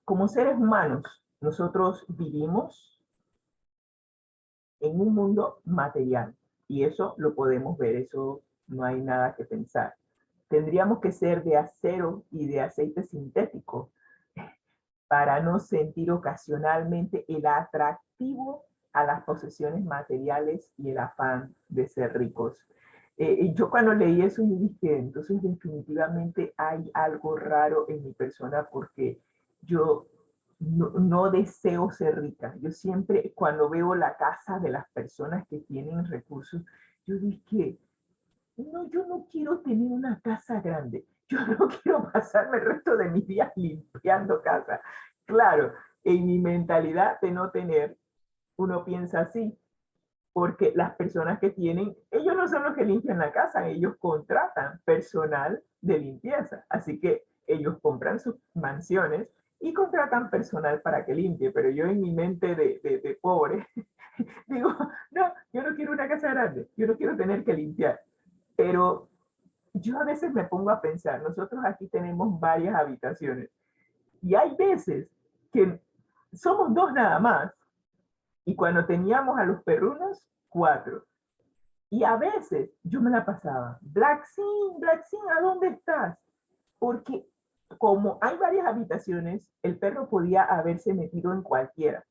Speaker 8: Como seres humanos, nosotros vivimos en un mundo material y eso lo podemos ver, eso no hay nada que pensar. Tendríamos que ser de acero y de aceite sintético para no sentir ocasionalmente el atractivo a las posesiones materiales y el afán de ser ricos. Yo cuando leí eso yo dije, entonces definitivamente hay algo raro en mi persona porque yo no deseo ser rica. Yo siempre cuando veo la casa de las personas que tienen recursos, yo dije, no, yo no quiero tener una casa grande. Yo no quiero pasarme el resto de mis días limpiando casa. Claro, en mi mentalidad de no tener, uno piensa así, porque las personas que tienen, ellos no son los que limpian la casa, ellos contratan personal de limpieza. Así que ellos compran sus mansiones y contratan personal para que limpie. Pero yo en mi mente de pobre, digo, no, yo no quiero una casa grande, yo no quiero tener que limpiar. Pero yo a veces me pongo a pensar, nosotros aquí tenemos varias habitaciones y hay veces que somos dos nada más y cuando teníamos a los perrunos, 4. Y a veces yo me la pasaba, Blacksin, ¿a dónde estás? Porque como hay varias habitaciones, el perro podía haberse metido en cualquiera.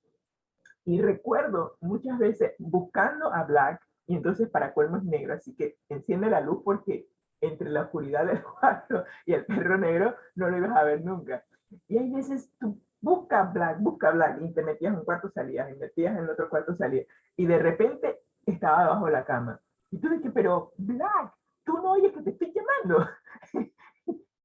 Speaker 8: Y recuerdo muchas veces buscando a Black, y entonces para colmo es negro, así que enciende la luz porque entre la oscuridad del cuarto y el perro negro no lo ibas a ver nunca. Y hay veces tú busca Black, y te metías en un cuarto, salías, y metías en el otro cuarto, salías. Y de repente estaba debajo de la cama. Y tú dices, pero Black, tú no oyes que te estoy llamando.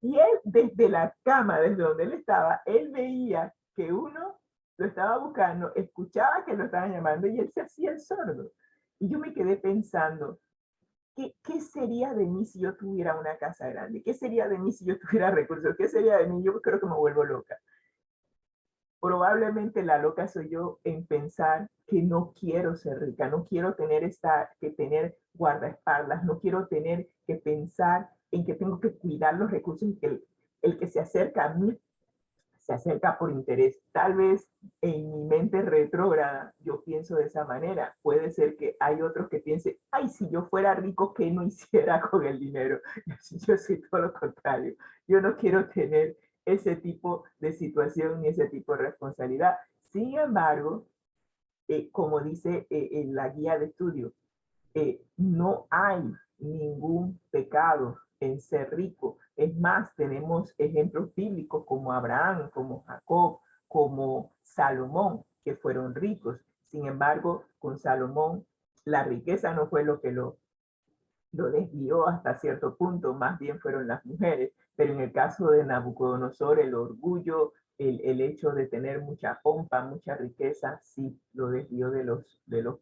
Speaker 8: Y él desde la cama, desde donde él estaba, él veía que uno lo estaba buscando, escuchaba que lo estaban llamando y él se hacía el sordo. Y yo me quedé pensando, ¿qué sería de mí si yo tuviera una casa grande? ¿Qué sería de mí si yo tuviera recursos? ¿Qué sería de mí? Yo creo que me vuelvo loca. Probablemente la loca soy yo en pensar que no quiero ser rica, no quiero tener que tener guardaespaldas, no quiero tener que pensar en que tengo que cuidar los recursos y que el que se acerca a mí se acerca por interés. Tal vez en mi mente retrógrada yo pienso de esa manera. Puede ser que hay otros que piensen, ay, si yo fuera rico, ¿qué no hiciera con el dinero? Yo soy todo lo contrario. Yo no quiero tener ese tipo de situación ni ese tipo de responsabilidad. Sin embargo, como dice en la guía de estudio, no hay ningún pecado en ser rico. Es más, tenemos ejemplos bíblicos como Abraham, como Jacob, como Salomón, que fueron ricos. Sin embargo, con Salomón, la riqueza no fue lo que lo desvió hasta cierto punto, más bien fueron las mujeres. Pero en el caso de Nabucodonosor, el orgullo, el hecho de tener mucha pompa, mucha riqueza, sí lo desvió de los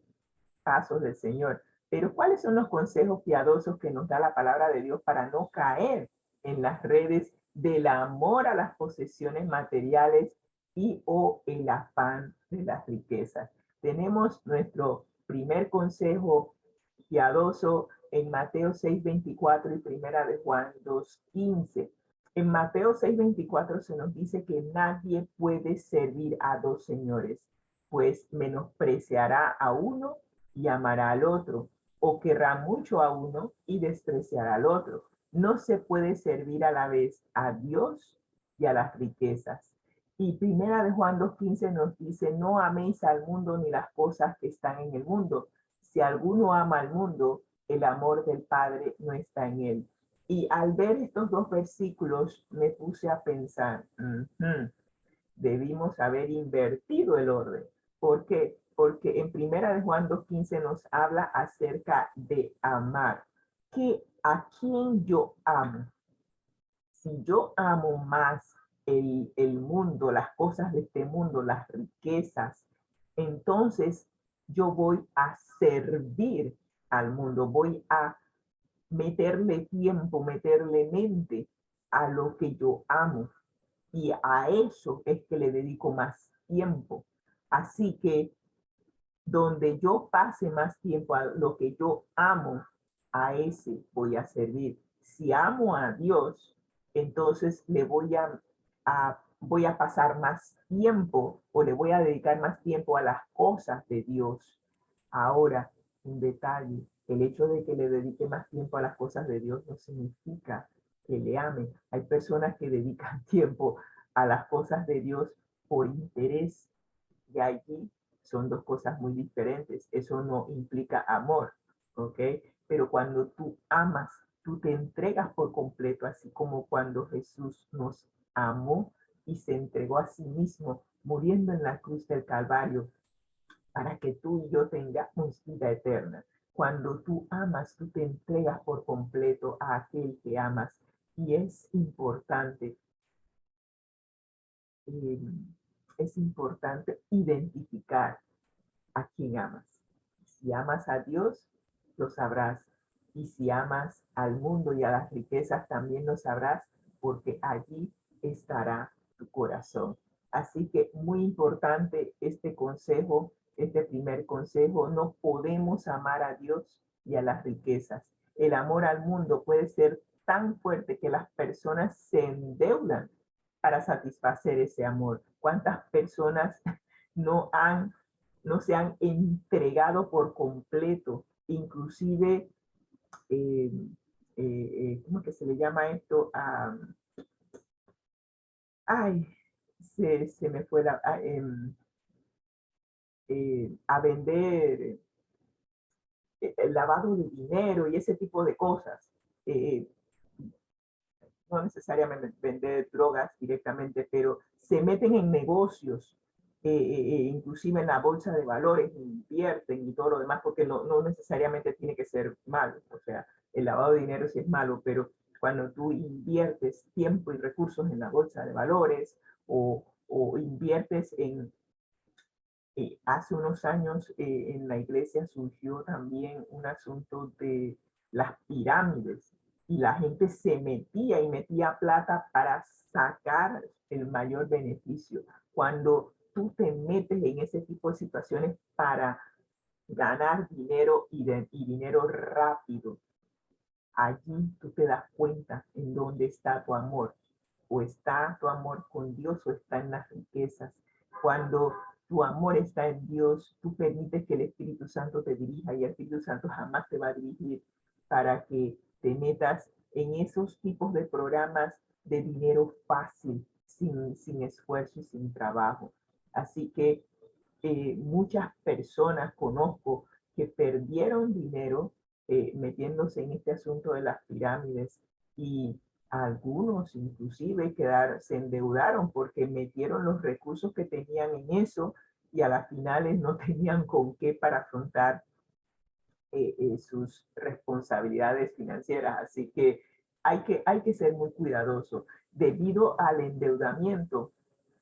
Speaker 8: pasos del Señor. Pero ¿cuáles son los consejos piadosos que nos da la palabra de Dios para no caer en las redes del amor a las posesiones materiales y o el afán de las riquezas? Tenemos nuestro primer consejo piadoso en Mateo 6:24 y primera de Juan 2:15. En Mateo 6:24 se nos dice que nadie puede servir a dos señores, pues menospreciará a uno y amará al otro, o querrá mucho a uno y despreciará al otro. No se puede servir a la vez a Dios y a las riquezas. Y primera de Juan 2:15 nos dice, no améis al mundo ni las cosas que están en el mundo. Si alguno ama al mundo, el amor del Padre no está en él. Y al ver estos dos versículos me puse a pensar, debimos haber invertido el orden. ¿Por qué? Porque en primera de Juan 2:15 nos habla acerca de amar. ¿A quién yo amo? Si yo amo más el mundo, las cosas de este mundo, las riquezas, entonces yo voy a servir al mundo, voy a meterle tiempo, meterle mente a lo que yo amo. Y a eso es que le dedico más tiempo. Así que donde yo pase más tiempo a lo que yo amo, a ese voy a servir. Si amo a Dios, entonces le voy a pasar más tiempo o le voy a dedicar más tiempo a las cosas de Dios. Ahora, un detalle, el hecho de que le dedique más tiempo a las cosas de Dios no significa que le ame. Hay personas que dedican tiempo a las cosas de Dios por interés, y allí son dos cosas muy diferentes. Eso no implica amor, ¿ok? Pero cuando tú amas, tú te entregas por completo, así como cuando Jesús nos amó y se entregó a sí mismo, muriendo en la cruz del Calvario, para que tú y yo tengamos vida eterna. Cuando tú amas, tú te entregas por completo a aquel que amas. Y eh, es importante identificar a quién amas. Si amas a Dios, lo sabrás. Y si amas al mundo y a las riquezas, también lo sabrás, porque allí estará tu corazón. Así que muy importante este consejo, este primer consejo. No podemos amar a Dios y a las riquezas. El amor al mundo puede ser tan fuerte que las personas se endeudan para satisfacer ese amor. ¿Cuántas personas no han no se han entregado por completo, inclusive, ¿cómo que se le llama esto? Ay, se me fue a vender el lavado de dinero y ese tipo de cosas. Eh, no necesariamente vender drogas directamente, pero se meten en negocios, inclusive en la bolsa de valores, invierten y todo lo demás, porque no necesariamente tiene que ser malo. O sea, el lavado de dinero sí es malo, pero cuando tú inviertes tiempo y recursos en la bolsa de valores o inviertes hace unos años en la iglesia surgió también un asunto de las pirámides y la gente se metía y metía plata para sacar el mayor beneficio. Cuando tú te metes en ese tipo de situaciones para ganar dinero y dinero rápido, allí tú te das cuenta en dónde está tu amor. O está tu amor con Dios o está en las riquezas. Cuando tu amor está en Dios, tú permites que el Espíritu Santo te dirija y el Espíritu Santo jamás te va a dirigir para que te metas en esos tipos de programas de dinero fácil, sin esfuerzo y sin trabajo. Así que muchas personas conozco que perdieron dinero metiéndose en este asunto de las pirámides y algunos inclusive se endeudaron porque metieron los recursos que tenían en eso y a las finales no tenían con qué para afrontar sus responsabilidades financieras. Así que hay que ser muy cuidadoso. Debido al endeudamiento,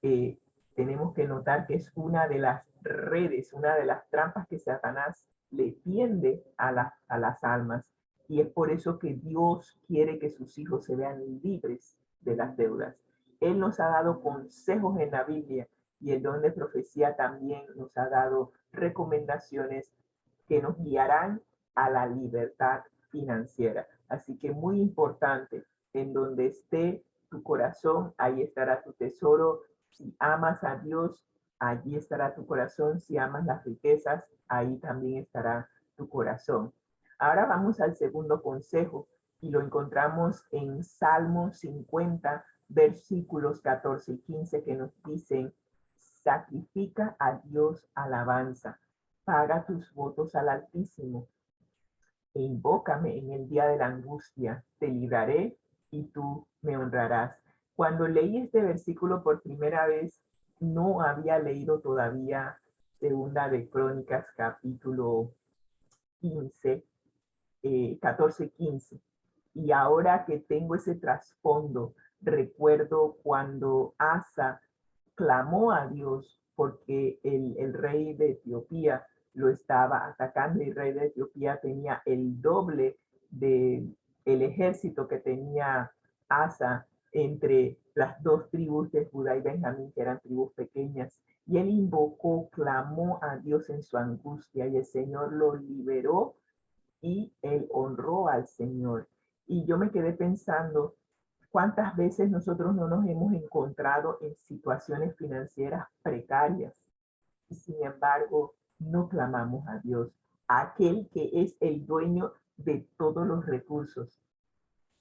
Speaker 8: eh, tenemos que notar que es una de las redes, una de las trampas que Satanás le tiende a las almas. Y es por eso que Dios quiere que sus hijos se vean libres de las deudas. Él nos ha dado consejos en la Biblia y el don de profecía también nos ha dado recomendaciones que nos guiarán a la libertad financiera. Así que muy importante, en donde esté tu corazón, ahí estará tu tesoro. Si amas a Dios, allí estará tu corazón. Si amas las riquezas, ahí también estará tu corazón. Ahora vamos al segundo consejo y lo encontramos en Salmo 50, versículos 14 y 15 que nos dicen: sacrifica a Dios alabanza, paga tus votos al Altísimo e invócame en el día de la angustia, te libraré y tú me honrarás. Cuando leí este versículo por primera vez, no había leído todavía Segunda de Crónicas, capítulo 15, 14, 15. Y ahora que tengo ese trasfondo, recuerdo cuando Asa clamó a Dios porque el rey de Etiopía lo estaba atacando y el rey de Etiopía tenía el doble de el ejército que tenía Asa entre las dos tribus de Judá y Benjamín, que eran tribus pequeñas. Y él invocó, clamó a Dios en su angustia y el Señor lo liberó y él honró al Señor. Y yo me quedé pensando, ¿cuántas veces nosotros no nos hemos encontrado en situaciones financieras precarias y sin embargo no clamamos a Dios, a aquel que es el dueño de todos los recursos?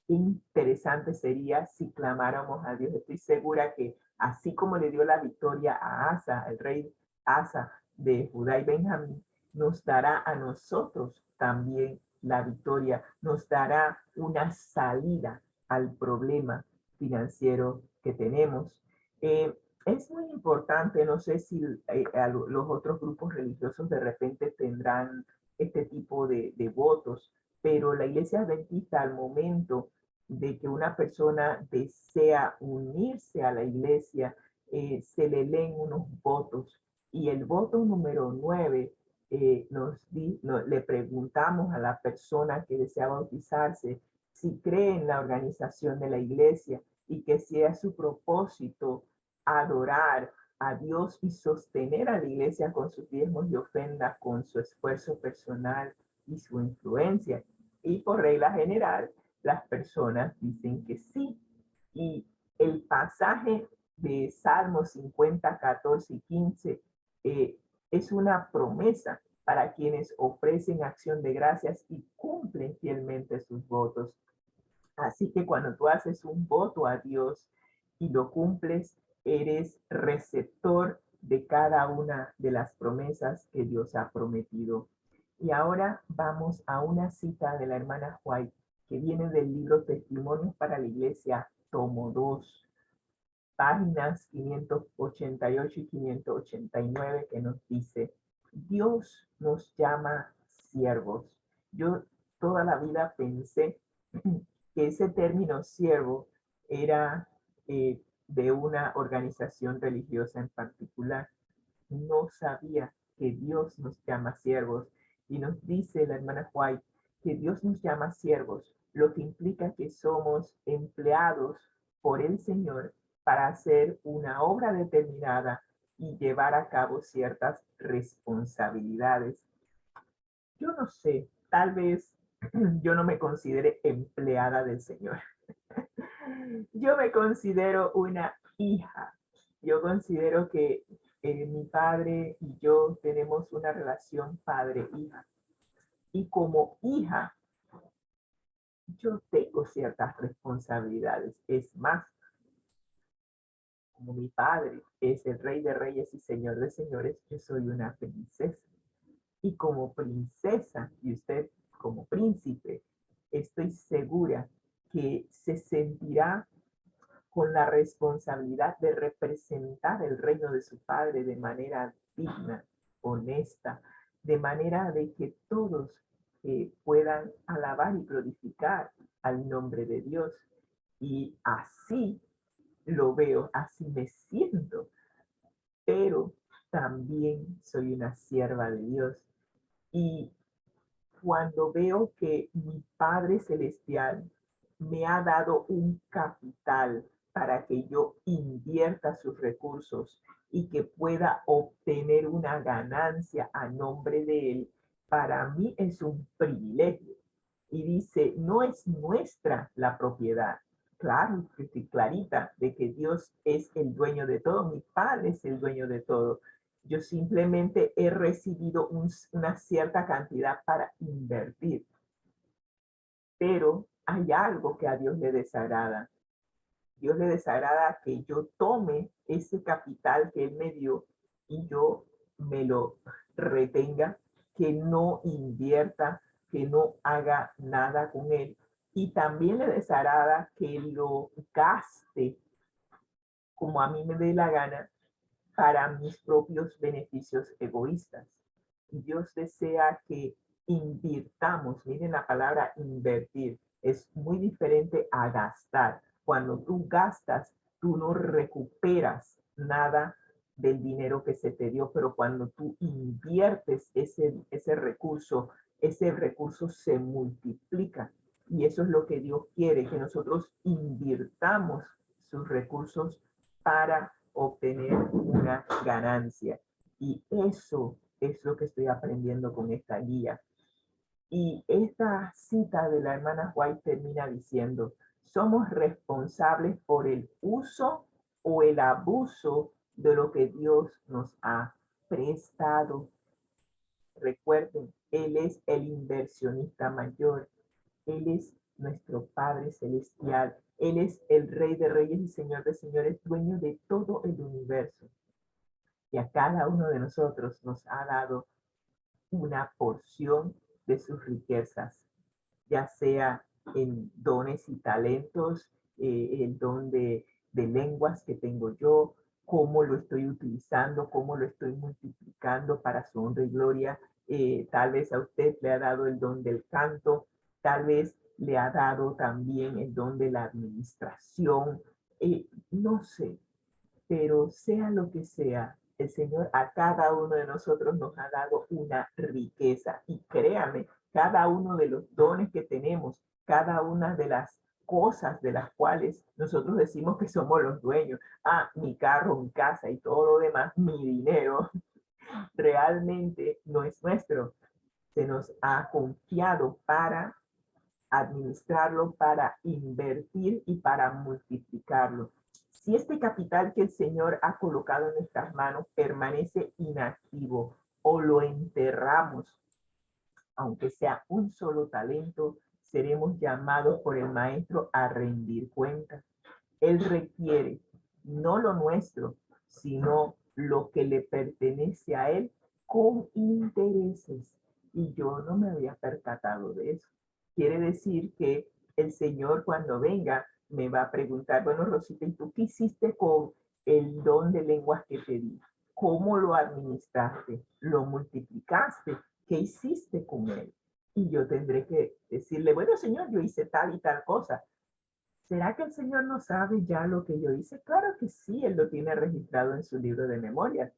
Speaker 8: Qué interesante sería si clamáramos a Dios. Estoy segura que así como le dio la victoria a Asa, el rey Asa de Judá y Benjamín, nos dará a nosotros también la victoria, nos dará una salida al problema financiero que tenemos. Es muy importante, no sé si los otros grupos religiosos de repente tendrán este tipo de votos, pero la Iglesia Adventista, al momento de que una persona desea unirse a la iglesia, se le leen unos votos. Y el voto número 9 le preguntamos a la persona que desea bautizarse si cree en la organización de la iglesia y que sea su propósito adorar a Dios y sostener a la iglesia con sus diezmos y ofrendas, con su esfuerzo personal y su influencia. Y por regla general, las personas dicen que sí. Y el pasaje de Salmos 50, 14 y 15 es una promesa para quienes ofrecen acción de gracias y cumplen fielmente sus votos. Así que cuando tú haces un voto a Dios y lo cumples, eres receptor de cada una de las promesas que Dios ha prometido. Y ahora vamos a una cita de la hermana White que viene del libro Testimonios para la Iglesia, tomo 2, páginas 588 y 589, que nos dice: Dios nos llama siervos. Yo toda la vida pensé que ese término siervo era de una organización religiosa en particular. No sabía que Dios nos llama siervos. Y nos dice la hermana White que Dios nos llama siervos, lo que implica que somos empleados por el Señor para hacer una obra determinada y llevar a cabo ciertas responsabilidades. Yo no sé, tal vez yo no me considere empleada del Señor. Yo me considero una hija. Yo considero que mi padre y yo tenemos una relación padre-hija. Y como hija, yo tengo ciertas responsabilidades. Es más, como mi padre es el Rey de Reyes y Señor de Señores, yo soy una princesa. Y como princesa, y usted como príncipe, estoy segura que se sentirá con la responsabilidad de representar el reino de su padre de manera digna, honesta, de manera de que todos puedan alabar y glorificar al nombre de Dios. Y así lo veo, así me siento, pero también soy una sierva de Dios. Y cuando veo que mi Padre Celestial me ha dado un capital para que yo invierta sus recursos y que pueda obtener una ganancia a nombre de Él, para mí es un privilegio. Y dice, no es nuestra la propiedad. Claro, estoy clarita de que Dios es el dueño de todo, mi Padre es el dueño de todo. Yo simplemente he recibido una cierta cantidad para invertir. Pero hay algo que a Dios le desagrada. Dios le desagrada que yo tome ese capital que Él me dio y yo me lo retenga, que no invierta, que no haga nada con él. Y también le desagrada que lo gaste como a mí me dé la gana para mis propios beneficios egoístas. Dios desea que invirtamos. Miren la palabra invertir. Es muy diferente a gastar. Cuando tú gastas, tú no recuperas nada del dinero que se te dio, pero cuando tú inviertes ese recurso se multiplica. Y eso es lo que Dios quiere, que nosotros invirtamos sus recursos para obtener una ganancia. Y eso es lo que estoy aprendiendo con esta guía. Y esta cita de la hermana White termina diciendo, somos responsables por el uso o el abuso de lo que Dios nos ha prestado. Recuerden, Él es el inversionista mayor. Él es nuestro Padre Celestial. Él es el Rey de Reyes y Señor de Señores, dueño de todo el universo. Y a cada uno de nosotros nos ha dado una porción de sus riquezas, ya sea en dones y talentos, el don de lenguas que tengo yo, cómo lo estoy utilizando, cómo lo estoy multiplicando para su honra y gloria. Tal vez a usted le ha dado el don del canto, tal vez le ha dado también el don de la administración, no sé, pero sea lo que sea, el Señor a cada uno de nosotros nos ha dado una riqueza. Y créame, cada uno de los dones que tenemos, cada una de las cosas de las cuales nosotros decimos que somos los dueños, mi carro, mi casa y todo lo demás, mi dinero, realmente no es nuestro. Se nos ha confiado para administrarlo, para invertir y para multiplicarlo. Si este capital que el Señor ha colocado en nuestras manos permanece inactivo o lo enterramos, aunque sea un solo talento, seremos llamados por el Maestro a rendir cuentas. Él requiere no lo nuestro, sino lo que le pertenece a Él con intereses. Y yo no me había percatado de eso. Quiere decir que el Señor cuando venga me va a preguntar, bueno, Rosita, ¿y tú qué hiciste con el don de lenguas que te di? ¿Cómo lo administraste? ¿Lo multiplicaste? ¿Qué hiciste con él? Y yo tendré que decirle, bueno, Señor, yo hice tal y tal cosa. ¿Será que el Señor no sabe ya lo que yo hice? Claro que sí, Él lo tiene registrado en su libro de memorias,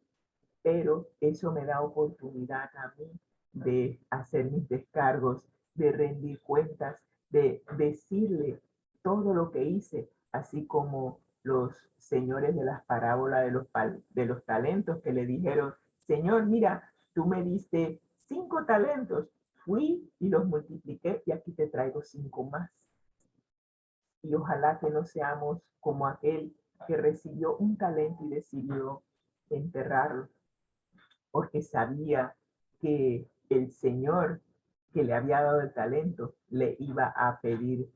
Speaker 8: pero eso me da oportunidad a mí de hacer mis descargos, de rendir cuentas, de decirle todo lo que hice, así como los señores de las parábolas de los talentos que le dijeron, Señor, mira, tú me diste 5 talentos, fui y los multipliqué y aquí te traigo 5 más. Y ojalá que no seamos como aquel que recibió un talento y decidió enterrarlo, porque sabía que el Señor que le había dado el talento le iba a pedir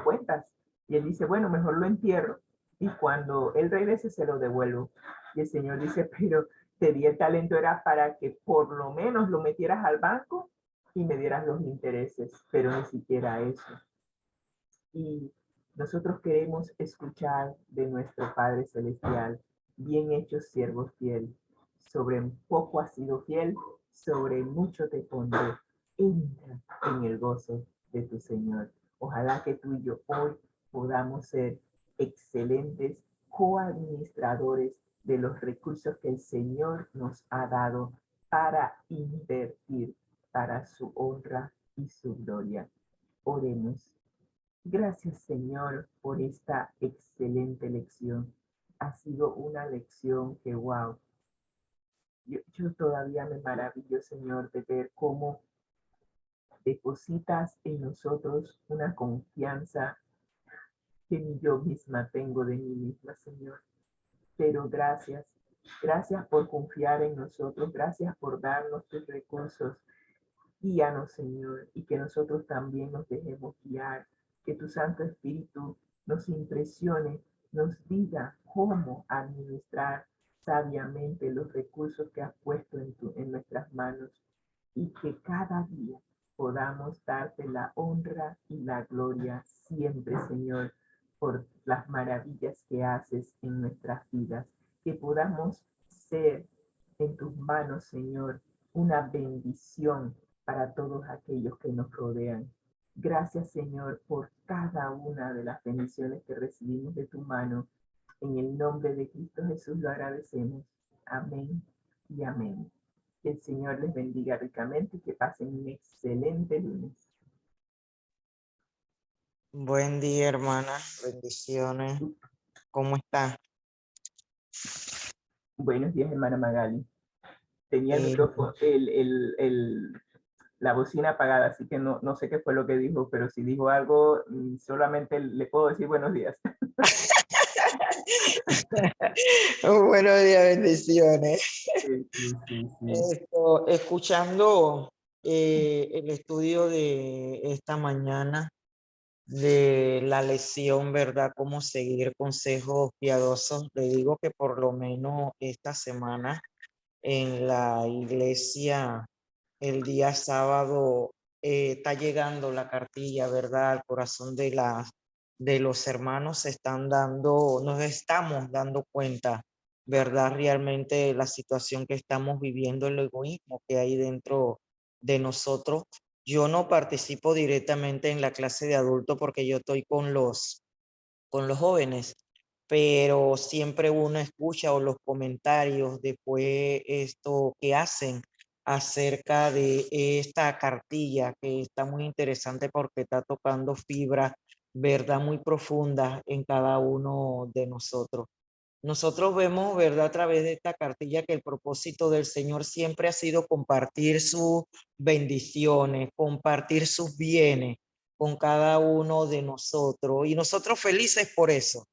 Speaker 8: cuentas. Y él dice, bueno, mejor lo entierro. Y cuando él regrese se lo devuelvo. Y el Señor dice, pero te di el talento, era para que por lo menos lo metieras al banco y me dieras los intereses, pero ni siquiera eso. Y nosotros queremos escuchar de nuestro Padre Celestial, bien hecho siervo fiel, sobre poco has sido fiel, sobre mucho te pondré, entra en el gozo de tu Señor. Ojalá que tú y yo hoy podamos ser excelentes coadministradores de los recursos que el Señor nos ha dado para invertir para su honra y su gloria. Oremos. Gracias, Señor, por esta excelente lección. Ha sido una lección que, wow, yo todavía me maravillo, Señor, de ver cómo depositas en nosotros una confianza que ni yo misma tengo de mí misma, Señor. Pero gracias, gracias por confiar en nosotros, gracias por darnos tus recursos. Guíanos, Señor, y que nosotros también nos dejemos guiar, que tu Santo Espíritu nos impresione, nos diga cómo administrar sabiamente los recursos que has puesto en nuestras manos y que cada día podamos darte la honra y la gloria siempre, Señor, por las maravillas que haces en nuestras vidas, que podamos ser en tus manos, Señor, una bendición para todos aquellos que nos rodean. Gracias, Señor, por cada una de las bendiciones que recibimos de tu mano. En el nombre de Cristo Jesús lo agradecemos. Amén y amén. Que el Señor les bendiga ricamente y que pasen un excelente lunes.
Speaker 9: Buen día, hermana. Bendiciones. ¿Cómo está?
Speaker 8: Buenos días, hermana Magali. Tenía el
Speaker 9: Eh,
Speaker 8: micrófono, la bocina apagada, así que no sé qué fue lo que dijo, pero si dijo algo, solamente le puedo decir buenos días.
Speaker 9: Buenos días, bendiciones.
Speaker 8: Sí.
Speaker 9: Escuchando el estudio de esta mañana de la lección, ¿verdad? Cómo seguir consejos piadosos. Le digo que por lo menos esta semana en la iglesia, el día sábado, está llegando la cartilla, ¿verdad? Al corazón de los hermanos se están dando, nos estamos dando cuenta, ¿verdad? Realmente de la situación que estamos viviendo, el egoísmo que hay dentro de nosotros. Yo no participo directamente en la clase de adultos porque yo estoy con los jóvenes, pero siempre uno escucha o los comentarios después esto que hacen acerca de esta cartilla que está muy interesante porque está tocando fibras, verdad, muy profundas en cada uno de nosotros. Nosotros vemos, ¿verdad?, a través de esta cartilla que el propósito del Señor siempre ha sido compartir sus bendiciones, compartir sus bienes con cada uno de nosotros y nosotros felices por eso.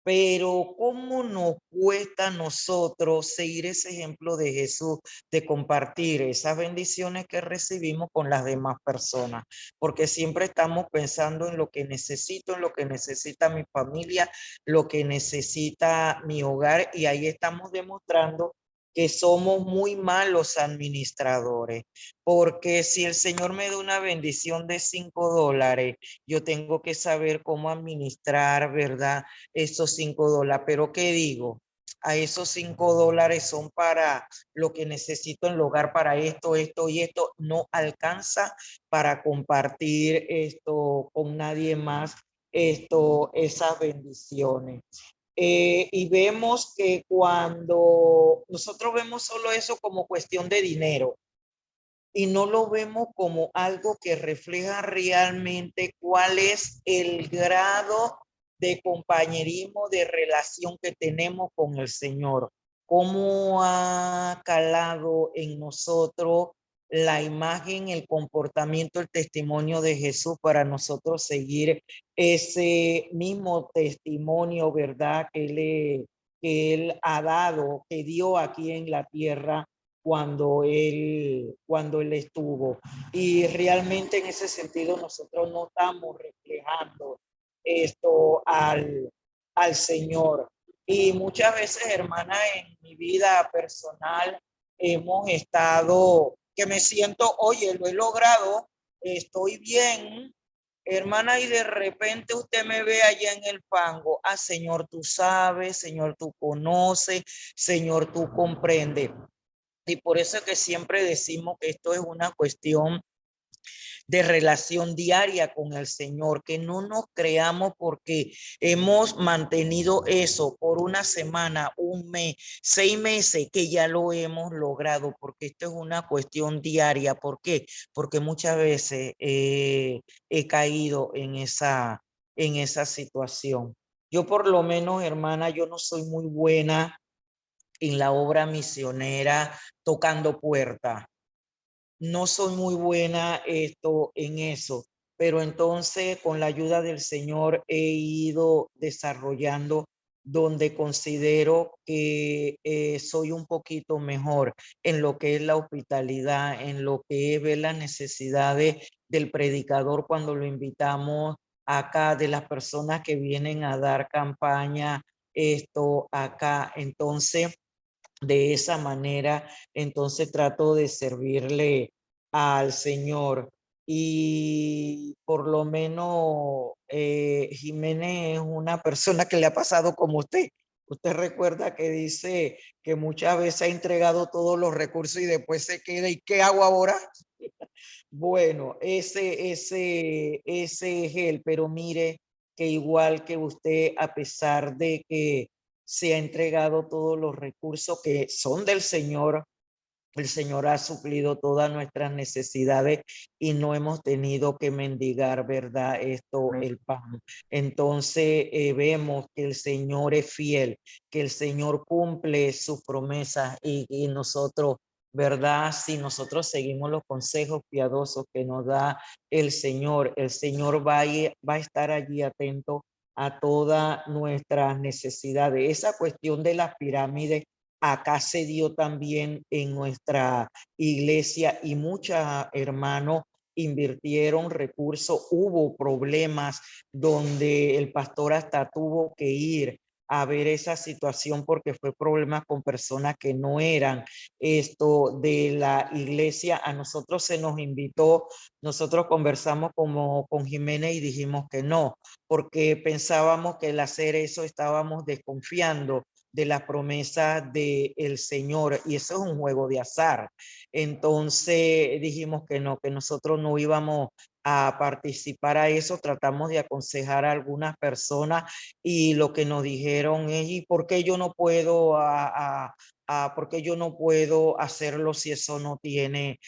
Speaker 9: Pero ¿cómo nos cuesta a nosotros seguir ese ejemplo de Jesús, de compartir esas bendiciones que recibimos con las demás personas? Porque siempre estamos pensando en lo que necesito, en lo que necesita mi familia, lo que necesita mi hogar, y ahí estamos demostrando que somos muy malos administradores, porque si el Señor me da una bendición de $5, yo tengo que saber cómo administrar, ¿verdad?, esos $5. Pero ¿qué digo? A esos $5 son para lo que necesito en el hogar, para esto, esto y esto. No alcanza para compartir esto con nadie más, esas bendiciones. Y vemos que cuando nosotros vemos solo eso como cuestión de dinero y no lo vemos como algo que refleja realmente cuál es el grado de compañerismo, de relación que tenemos con el Señor, cómo ha calado en nosotros la imagen, el comportamiento, el testimonio de Jesús para nosotros seguir ese mismo testimonio, ¿verdad?, que él ha dado, que dio aquí en la tierra cuando él estuvo. Y realmente en ese sentido nosotros no estamos reflejando esto al Señor. Y muchas veces, hermana, en mi vida personal hemos estado, que me siento, oye, lo he logrado, estoy bien, hermana, y de repente usted me ve allá en el fango. Ah, Señor, tú sabes, Señor, tú conoces, Señor, tú comprendes. Y por eso es que siempre decimos que esto es una cuestión de relación diaria con el Señor, que no nos creamos porque hemos mantenido eso por una semana, un mes, 6 meses, que ya lo hemos logrado, porque esto es una cuestión diaria. ¿Por qué? Porque muchas veces he caído en esa situación. Yo por lo menos, hermana, yo no soy muy buena en la obra misionera tocando puertas. No soy muy buena en eso, pero entonces con la ayuda del Señor he ido desarrollando donde considero que soy un poquito mejor en lo que es la hospitalidad, en lo que es ver las necesidades del predicador cuando lo invitamos acá, de las personas que vienen a dar campaña, acá. Entonces, de esa manera, entonces trato de servirle al Señor. Y por lo menos Jiménez es una persona que le ha pasado como usted. Usted recuerda que dice que muchas veces ha entregado todos los recursos y después se queda. ¿Y qué hago ahora? Bueno, ese es él, pero mire que igual que usted, a pesar de que se ha entregado todos los recursos que son del Señor, El Señor ha suplido todas nuestras necesidades y no hemos tenido que mendigar, ¿verdad? El pan. Entonces vemos que el Señor es fiel, que el Señor cumple sus promesas y nosotros, ¿verdad? Si nosotros seguimos los consejos piadosos que nos da el Señor va a estar allí atento a todas nuestras necesidades. Esa cuestión de las pirámides acá se dio también en nuestra iglesia y muchos hermanos invirtieron recursos, hubo problemas donde el pastor hasta tuvo que ir a ver esa situación porque fue problemas con personas que no eran de la iglesia. A nosotros se nos invitó, nosotros conversamos como con Jiménez y dijimos que no, porque pensábamos que al hacer eso estábamos desconfiando de las promesas del Señor y eso es un juego de azar. Entonces dijimos que no, que nosotros no íbamos a participar a eso, tratamos de aconsejar a algunas personas y lo que nos dijeron es, ¿y por qué yo no puedo por qué yo no puedo hacerlo si eso no tiene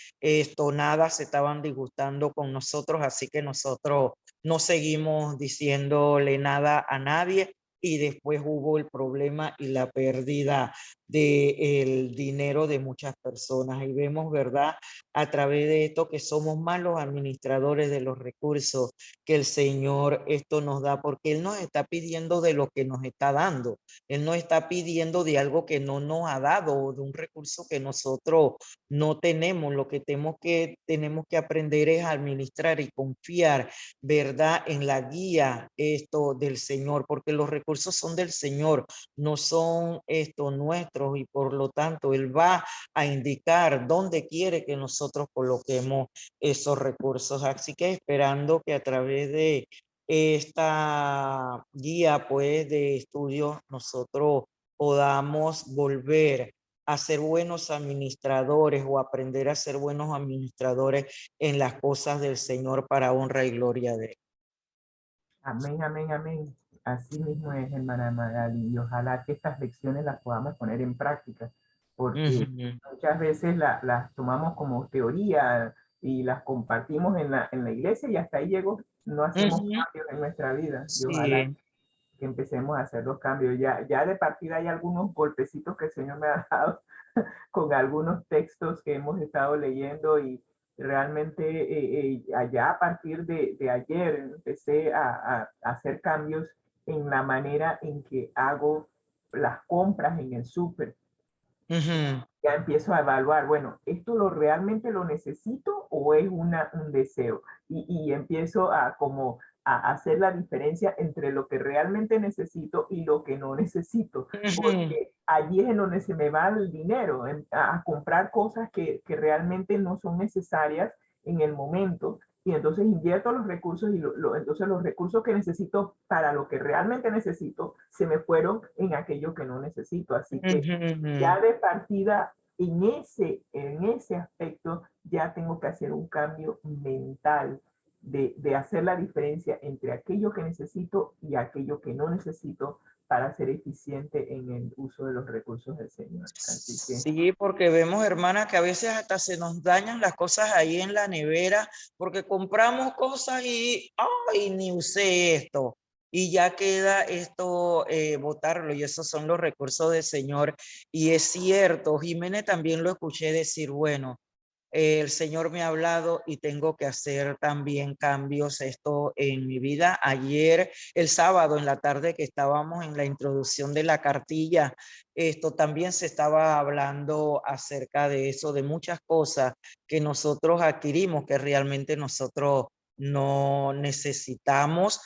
Speaker 9: nada? Se estaban disgustando con nosotros, así que nosotros no seguimos diciéndole nada a nadie y después hubo el problema y la pérdida del dinero de muchas personas. Y vemos, ¿verdad? A través de esto que somos malos administradores de los recursos que el Señor esto nos da, porque Él nos está pidiendo de lo que nos está dando. Él nos está pidiendo de algo que no nos ha dado o de un recurso que nosotros no tenemos. Lo que tenemos que aprender es a administrar y confiar, ¿verdad? En la guía del Señor, porque los recursos son del Señor, no son nuestros y por lo tanto Él va a indicar dónde quiere que nosotros coloquemos esos recursos. Así que esperando que a través de esta guía pues de estudios nosotros podamos volver a ser buenos administradores o aprender a ser buenos administradores en las cosas del Señor para honra y gloria de Él.
Speaker 8: Amén, amén, amén. Así mismo es, hermana Magali, y ojalá que estas lecciones las podamos poner en práctica, porque muchas veces las tomamos como teoría y las compartimos en la iglesia y hasta ahí llegó, no hacemos cambios en nuestra vida. Y ojalá que empecemos a hacer los cambios. Ya de partida hay algunos golpecitos que el Señor me ha dado con algunos textos que hemos estado leyendo y realmente allá a partir de ayer empecé a hacer cambios en la manera en que hago las compras en el súper. Ya empiezo a evaluar, bueno, ¿esto realmente lo necesito o es un deseo? Y empiezo a hacer la diferencia entre lo que realmente necesito y lo que no necesito, porque allí es en donde se me va el dinero, a comprar cosas que realmente no son necesarias en el momento, y entonces invierto los recursos y entonces los recursos que necesito para lo que realmente necesito se me fueron en aquello que no necesito. Así que ya de partida en ese aspecto ya tengo que hacer un cambio mental de hacer la diferencia entre aquello que necesito y aquello que no necesito para ser eficiente en el uso de los recursos del Señor. Así que,
Speaker 9: sí, porque vemos, hermana, que a veces hasta se nos dañan las cosas ahí en la nevera, porque compramos cosas y, ay, ni usé esto. Y ya queda esto, botarlo, y esos son los recursos del Señor. Y es cierto, Jiménez también lo escuché decir, bueno, el Señor me ha hablado y tengo que hacer también cambios en mi vida. Ayer, el sábado en la tarde que estábamos en la introducción de la cartilla, esto también se estaba hablando acerca de eso, de muchas cosas que nosotros adquirimos que realmente nosotros no necesitamos.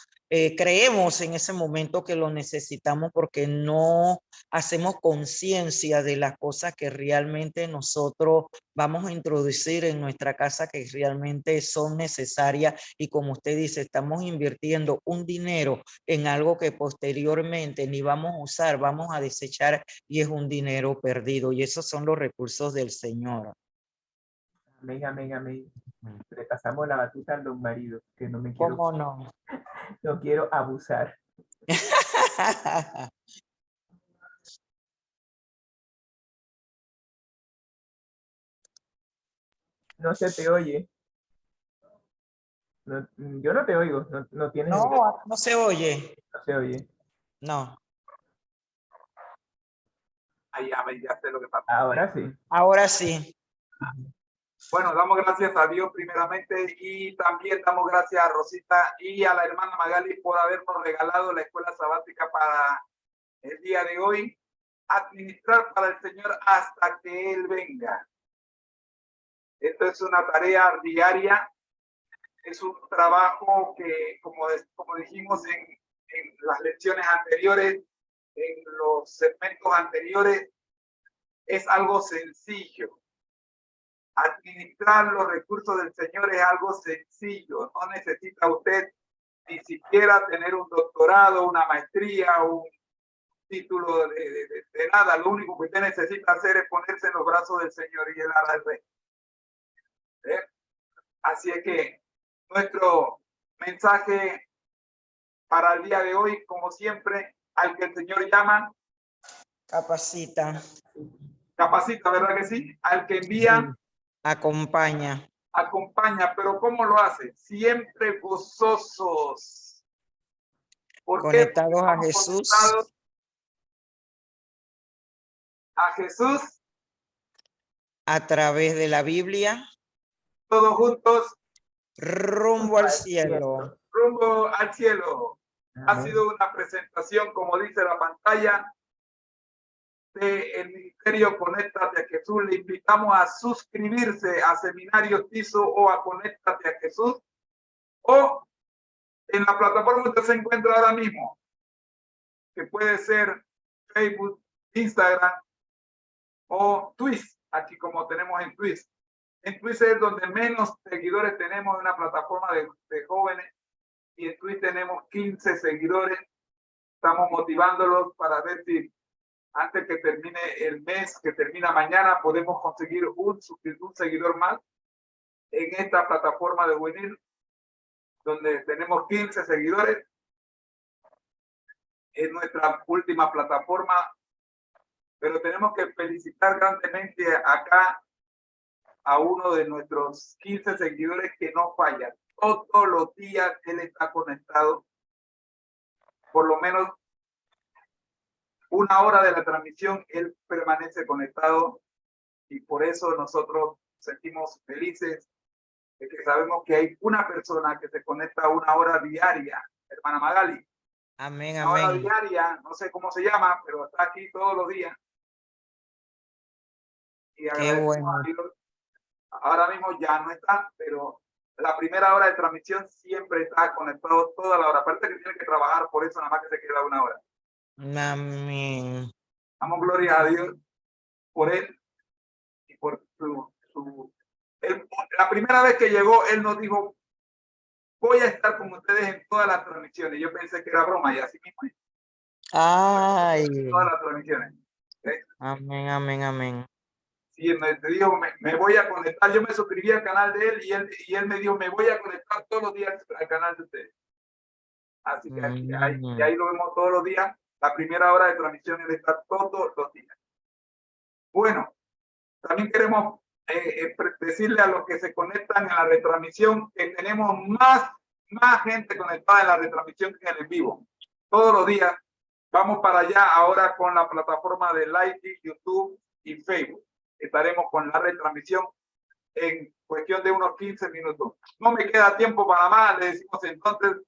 Speaker 9: Creemos en ese momento que lo necesitamos porque no hacemos conciencia de las cosas que realmente nosotros vamos a introducir en nuestra casa que realmente son necesarias y como usted dice, estamos invirtiendo un dinero en algo que posteriormente ni vamos a usar, vamos a desechar y es un dinero perdido y esos son los recursos del Señor.
Speaker 8: amén, amén, amén. Le pasamos la batuta al don marido, que no me quiero,
Speaker 9: ¿Cómo no?
Speaker 8: no quiero abusar. No se te oye. No, yo no te oigo. No, no tienes.
Speaker 9: No, no se oye.
Speaker 8: No se oye.
Speaker 9: No.
Speaker 1: Ahí ya sé lo que pasa.
Speaker 8: Ahora sí.
Speaker 9: Ahora sí.
Speaker 1: Bueno, damos gracias a Dios primeramente y también damos gracias a Rosita y a la hermana Magali por habernos regalado la escuela sabática para el día de hoy. Administrar para el Señor hasta que Él venga. Esto es una tarea diaria, es un trabajo que, como dijimos en las lecciones anteriores, en los segmentos anteriores, es algo sencillo. Administrar los recursos del Señor es algo sencillo. No necesita usted ni siquiera tener un doctorado, una maestría, un título de nada. Lo único que usted necesita hacer es ponerse en los brazos del Señor y Él hará el resto. Así es que nuestro mensaje para el día de hoy, como siempre, al que el Señor llama,
Speaker 9: Capacita.
Speaker 1: capacita, ¿verdad que sí? Al que envía,
Speaker 9: acompaña.
Speaker 1: Acompaña, pero ¿cómo lo hace? Siempre gozosos.
Speaker 9: Conectados a Jesús.
Speaker 1: Conectados a Jesús.
Speaker 9: A través de la Biblia.
Speaker 1: Todos juntos.
Speaker 9: Rumbo al cielo.
Speaker 1: Rumbo al cielo. Ha sido una presentación, como dice la pantalla, del Ministerio Conéctate a Jesús. Le invitamos a suscribirse a Seminario TISO o a Conéctate a Jesús, o en la plataforma que se encuentra ahora mismo, que puede ser Facebook, Instagram o Twitch, aquí como tenemos en Twitch. En Twitch es donde menos seguidores tenemos, en una plataforma de jóvenes, y en Twitch tenemos 15 seguidores. Estamos motivándolos para ver si antes que termine el mes, que termina mañana, podemos conseguir un seguidor más en esta plataforma de Winil, donde tenemos 15 seguidores. Es nuestra última plataforma, pero tenemos que felicitar grandemente acá a uno de nuestros 15 seguidores que no falla. Todos los días él está conectado, por lo menos una hora de la transmisión, él permanece conectado, y por eso nosotros sentimos felices de que sabemos que hay una persona que se conecta una hora diaria, hermana Magali.
Speaker 9: Amén,
Speaker 1: una hora
Speaker 9: amén.
Speaker 1: diaria, no sé cómo se llama, pero está aquí todos los días. Y
Speaker 9: Qué bueno.
Speaker 1: a Dios. Ahora mismo ya no está, pero la primera hora de transmisión siempre está conectado toda la hora. Aparte que tiene que trabajar, por eso nada más que se queda una hora.
Speaker 9: Amén.
Speaker 1: Damos gloria a Dios por él y por la primera vez que llegó, él nos dijo: voy a estar con ustedes en todas las transmisiones. Yo pensé que era broma, y así mismo es.
Speaker 9: Ay.
Speaker 1: En todas las transmisiones.
Speaker 9: Amén, amén, amén.
Speaker 1: Sí, te dijo, me voy a conectar. Yo me suscribí al canal de él, y él me dijo, me voy a conectar todos los días al canal de ustedes. Así que ahí lo vemos todos los días. La primera hora de transmisión él está todos los días. Bueno, también queremos decirle a los que se conectan en la retransmisión que tenemos más gente conectada en la retransmisión que en el vivo. Todos los días vamos para allá ahora con la plataforma de Live, YouTube y Facebook. Estaremos con la retransmisión en cuestión de unos 15 minutos. No me queda tiempo para más. Le decimos entonces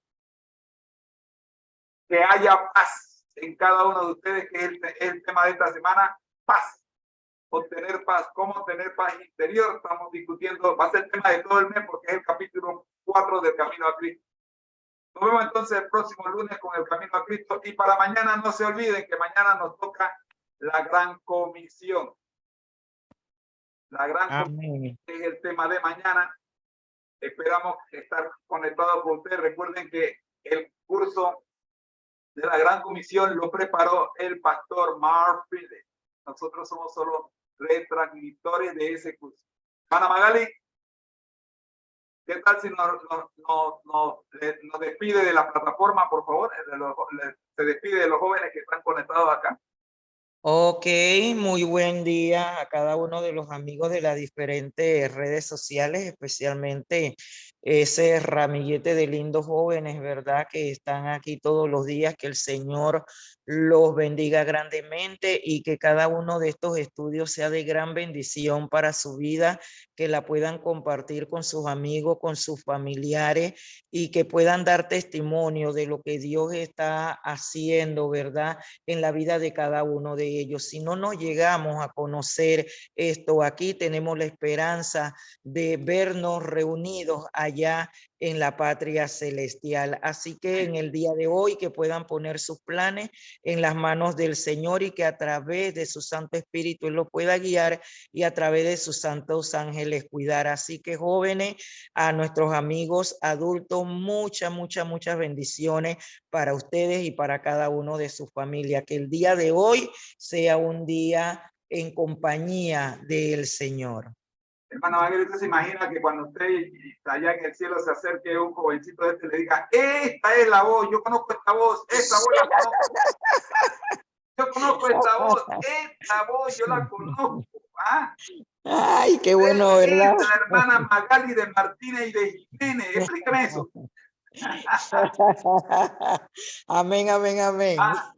Speaker 1: que haya paz en cada uno de ustedes, que es el tema de esta semana: paz. Obtener paz. ¿Cómo obtener paz interior? Estamos discutiendo, va a ser el tema de todo el mes, porque es el capítulo 4 del Camino a Cristo. Nos vemos entonces el próximo lunes con el Camino a Cristo, y para mañana no se olviden que mañana nos toca la Gran Comisión. La Gran Comisión es el tema de mañana. Esperamos estar conectados con ustedes. Recuerden que el curso de la Gran Comisión lo preparó el pastor Mark Phillips. Nosotros somos solo retransmitores de ese curso. Ana Magali, ¿qué tal si nos despide de la plataforma, por favor? Se despide de los jóvenes que están conectados acá.
Speaker 9: Ok, muy buen día a cada uno de los amigos de las diferentes redes sociales, especialmente ese ramillete de lindos jóvenes, ¿verdad? Que están aquí todos los días, que el Señor los bendiga grandemente y que cada uno de estos estudios sea de gran bendición para su vida, que la puedan compartir con sus amigos, con sus familiares y que puedan dar testimonio de lo que Dios está haciendo, ¿verdad? En la vida de cada uno de ellos. Si no nos llegamos a conocer esto aquí, tenemos la esperanza de vernos reunidos allá en la patria celestial. Así que en el día de hoy que puedan poner sus planes en las manos del Señor y que a través de su Santo Espíritu Él lo pueda guiar y a través de sus santos ángeles cuidar. Así que jóvenes, a nuestros amigos adultos, muchas bendiciones para ustedes y para cada uno de sus familias. Que el día de hoy sea un día en compañía del Señor.
Speaker 1: Hermana Magali, ¿usted se imagina que cuando usted allá en el cielo se acerque un jovencito de este y le diga, esta es la voz, yo conozco esta voz la conozco, yo conozco esta voz yo la conozco, ¿ah?
Speaker 9: Ay, qué bueno, ¿verdad?
Speaker 1: Es la hermana Magali de Martínez y de Jiménez, explíqueme eso.
Speaker 9: Amén.
Speaker 1: Ah,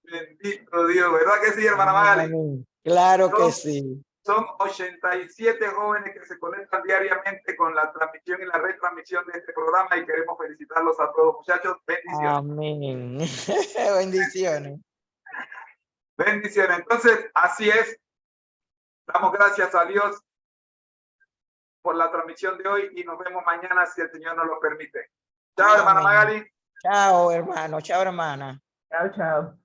Speaker 1: bendito Dios, ¿verdad que sí, hermana Magali?
Speaker 9: Amén. Claro que sí.
Speaker 1: Son 87 jóvenes que se conectan diariamente con la transmisión y la retransmisión de este programa y queremos felicitarlos a todos, muchachos. Bendiciones.
Speaker 9: Amén. Bendiciones.
Speaker 1: Bendiciones. Entonces, así es. Damos gracias a Dios por la transmisión de hoy y nos vemos mañana si el Señor nos lo permite. Chao, hermana Magali.
Speaker 9: Chao, hermano. Chao, hermana.
Speaker 8: Chao, chao.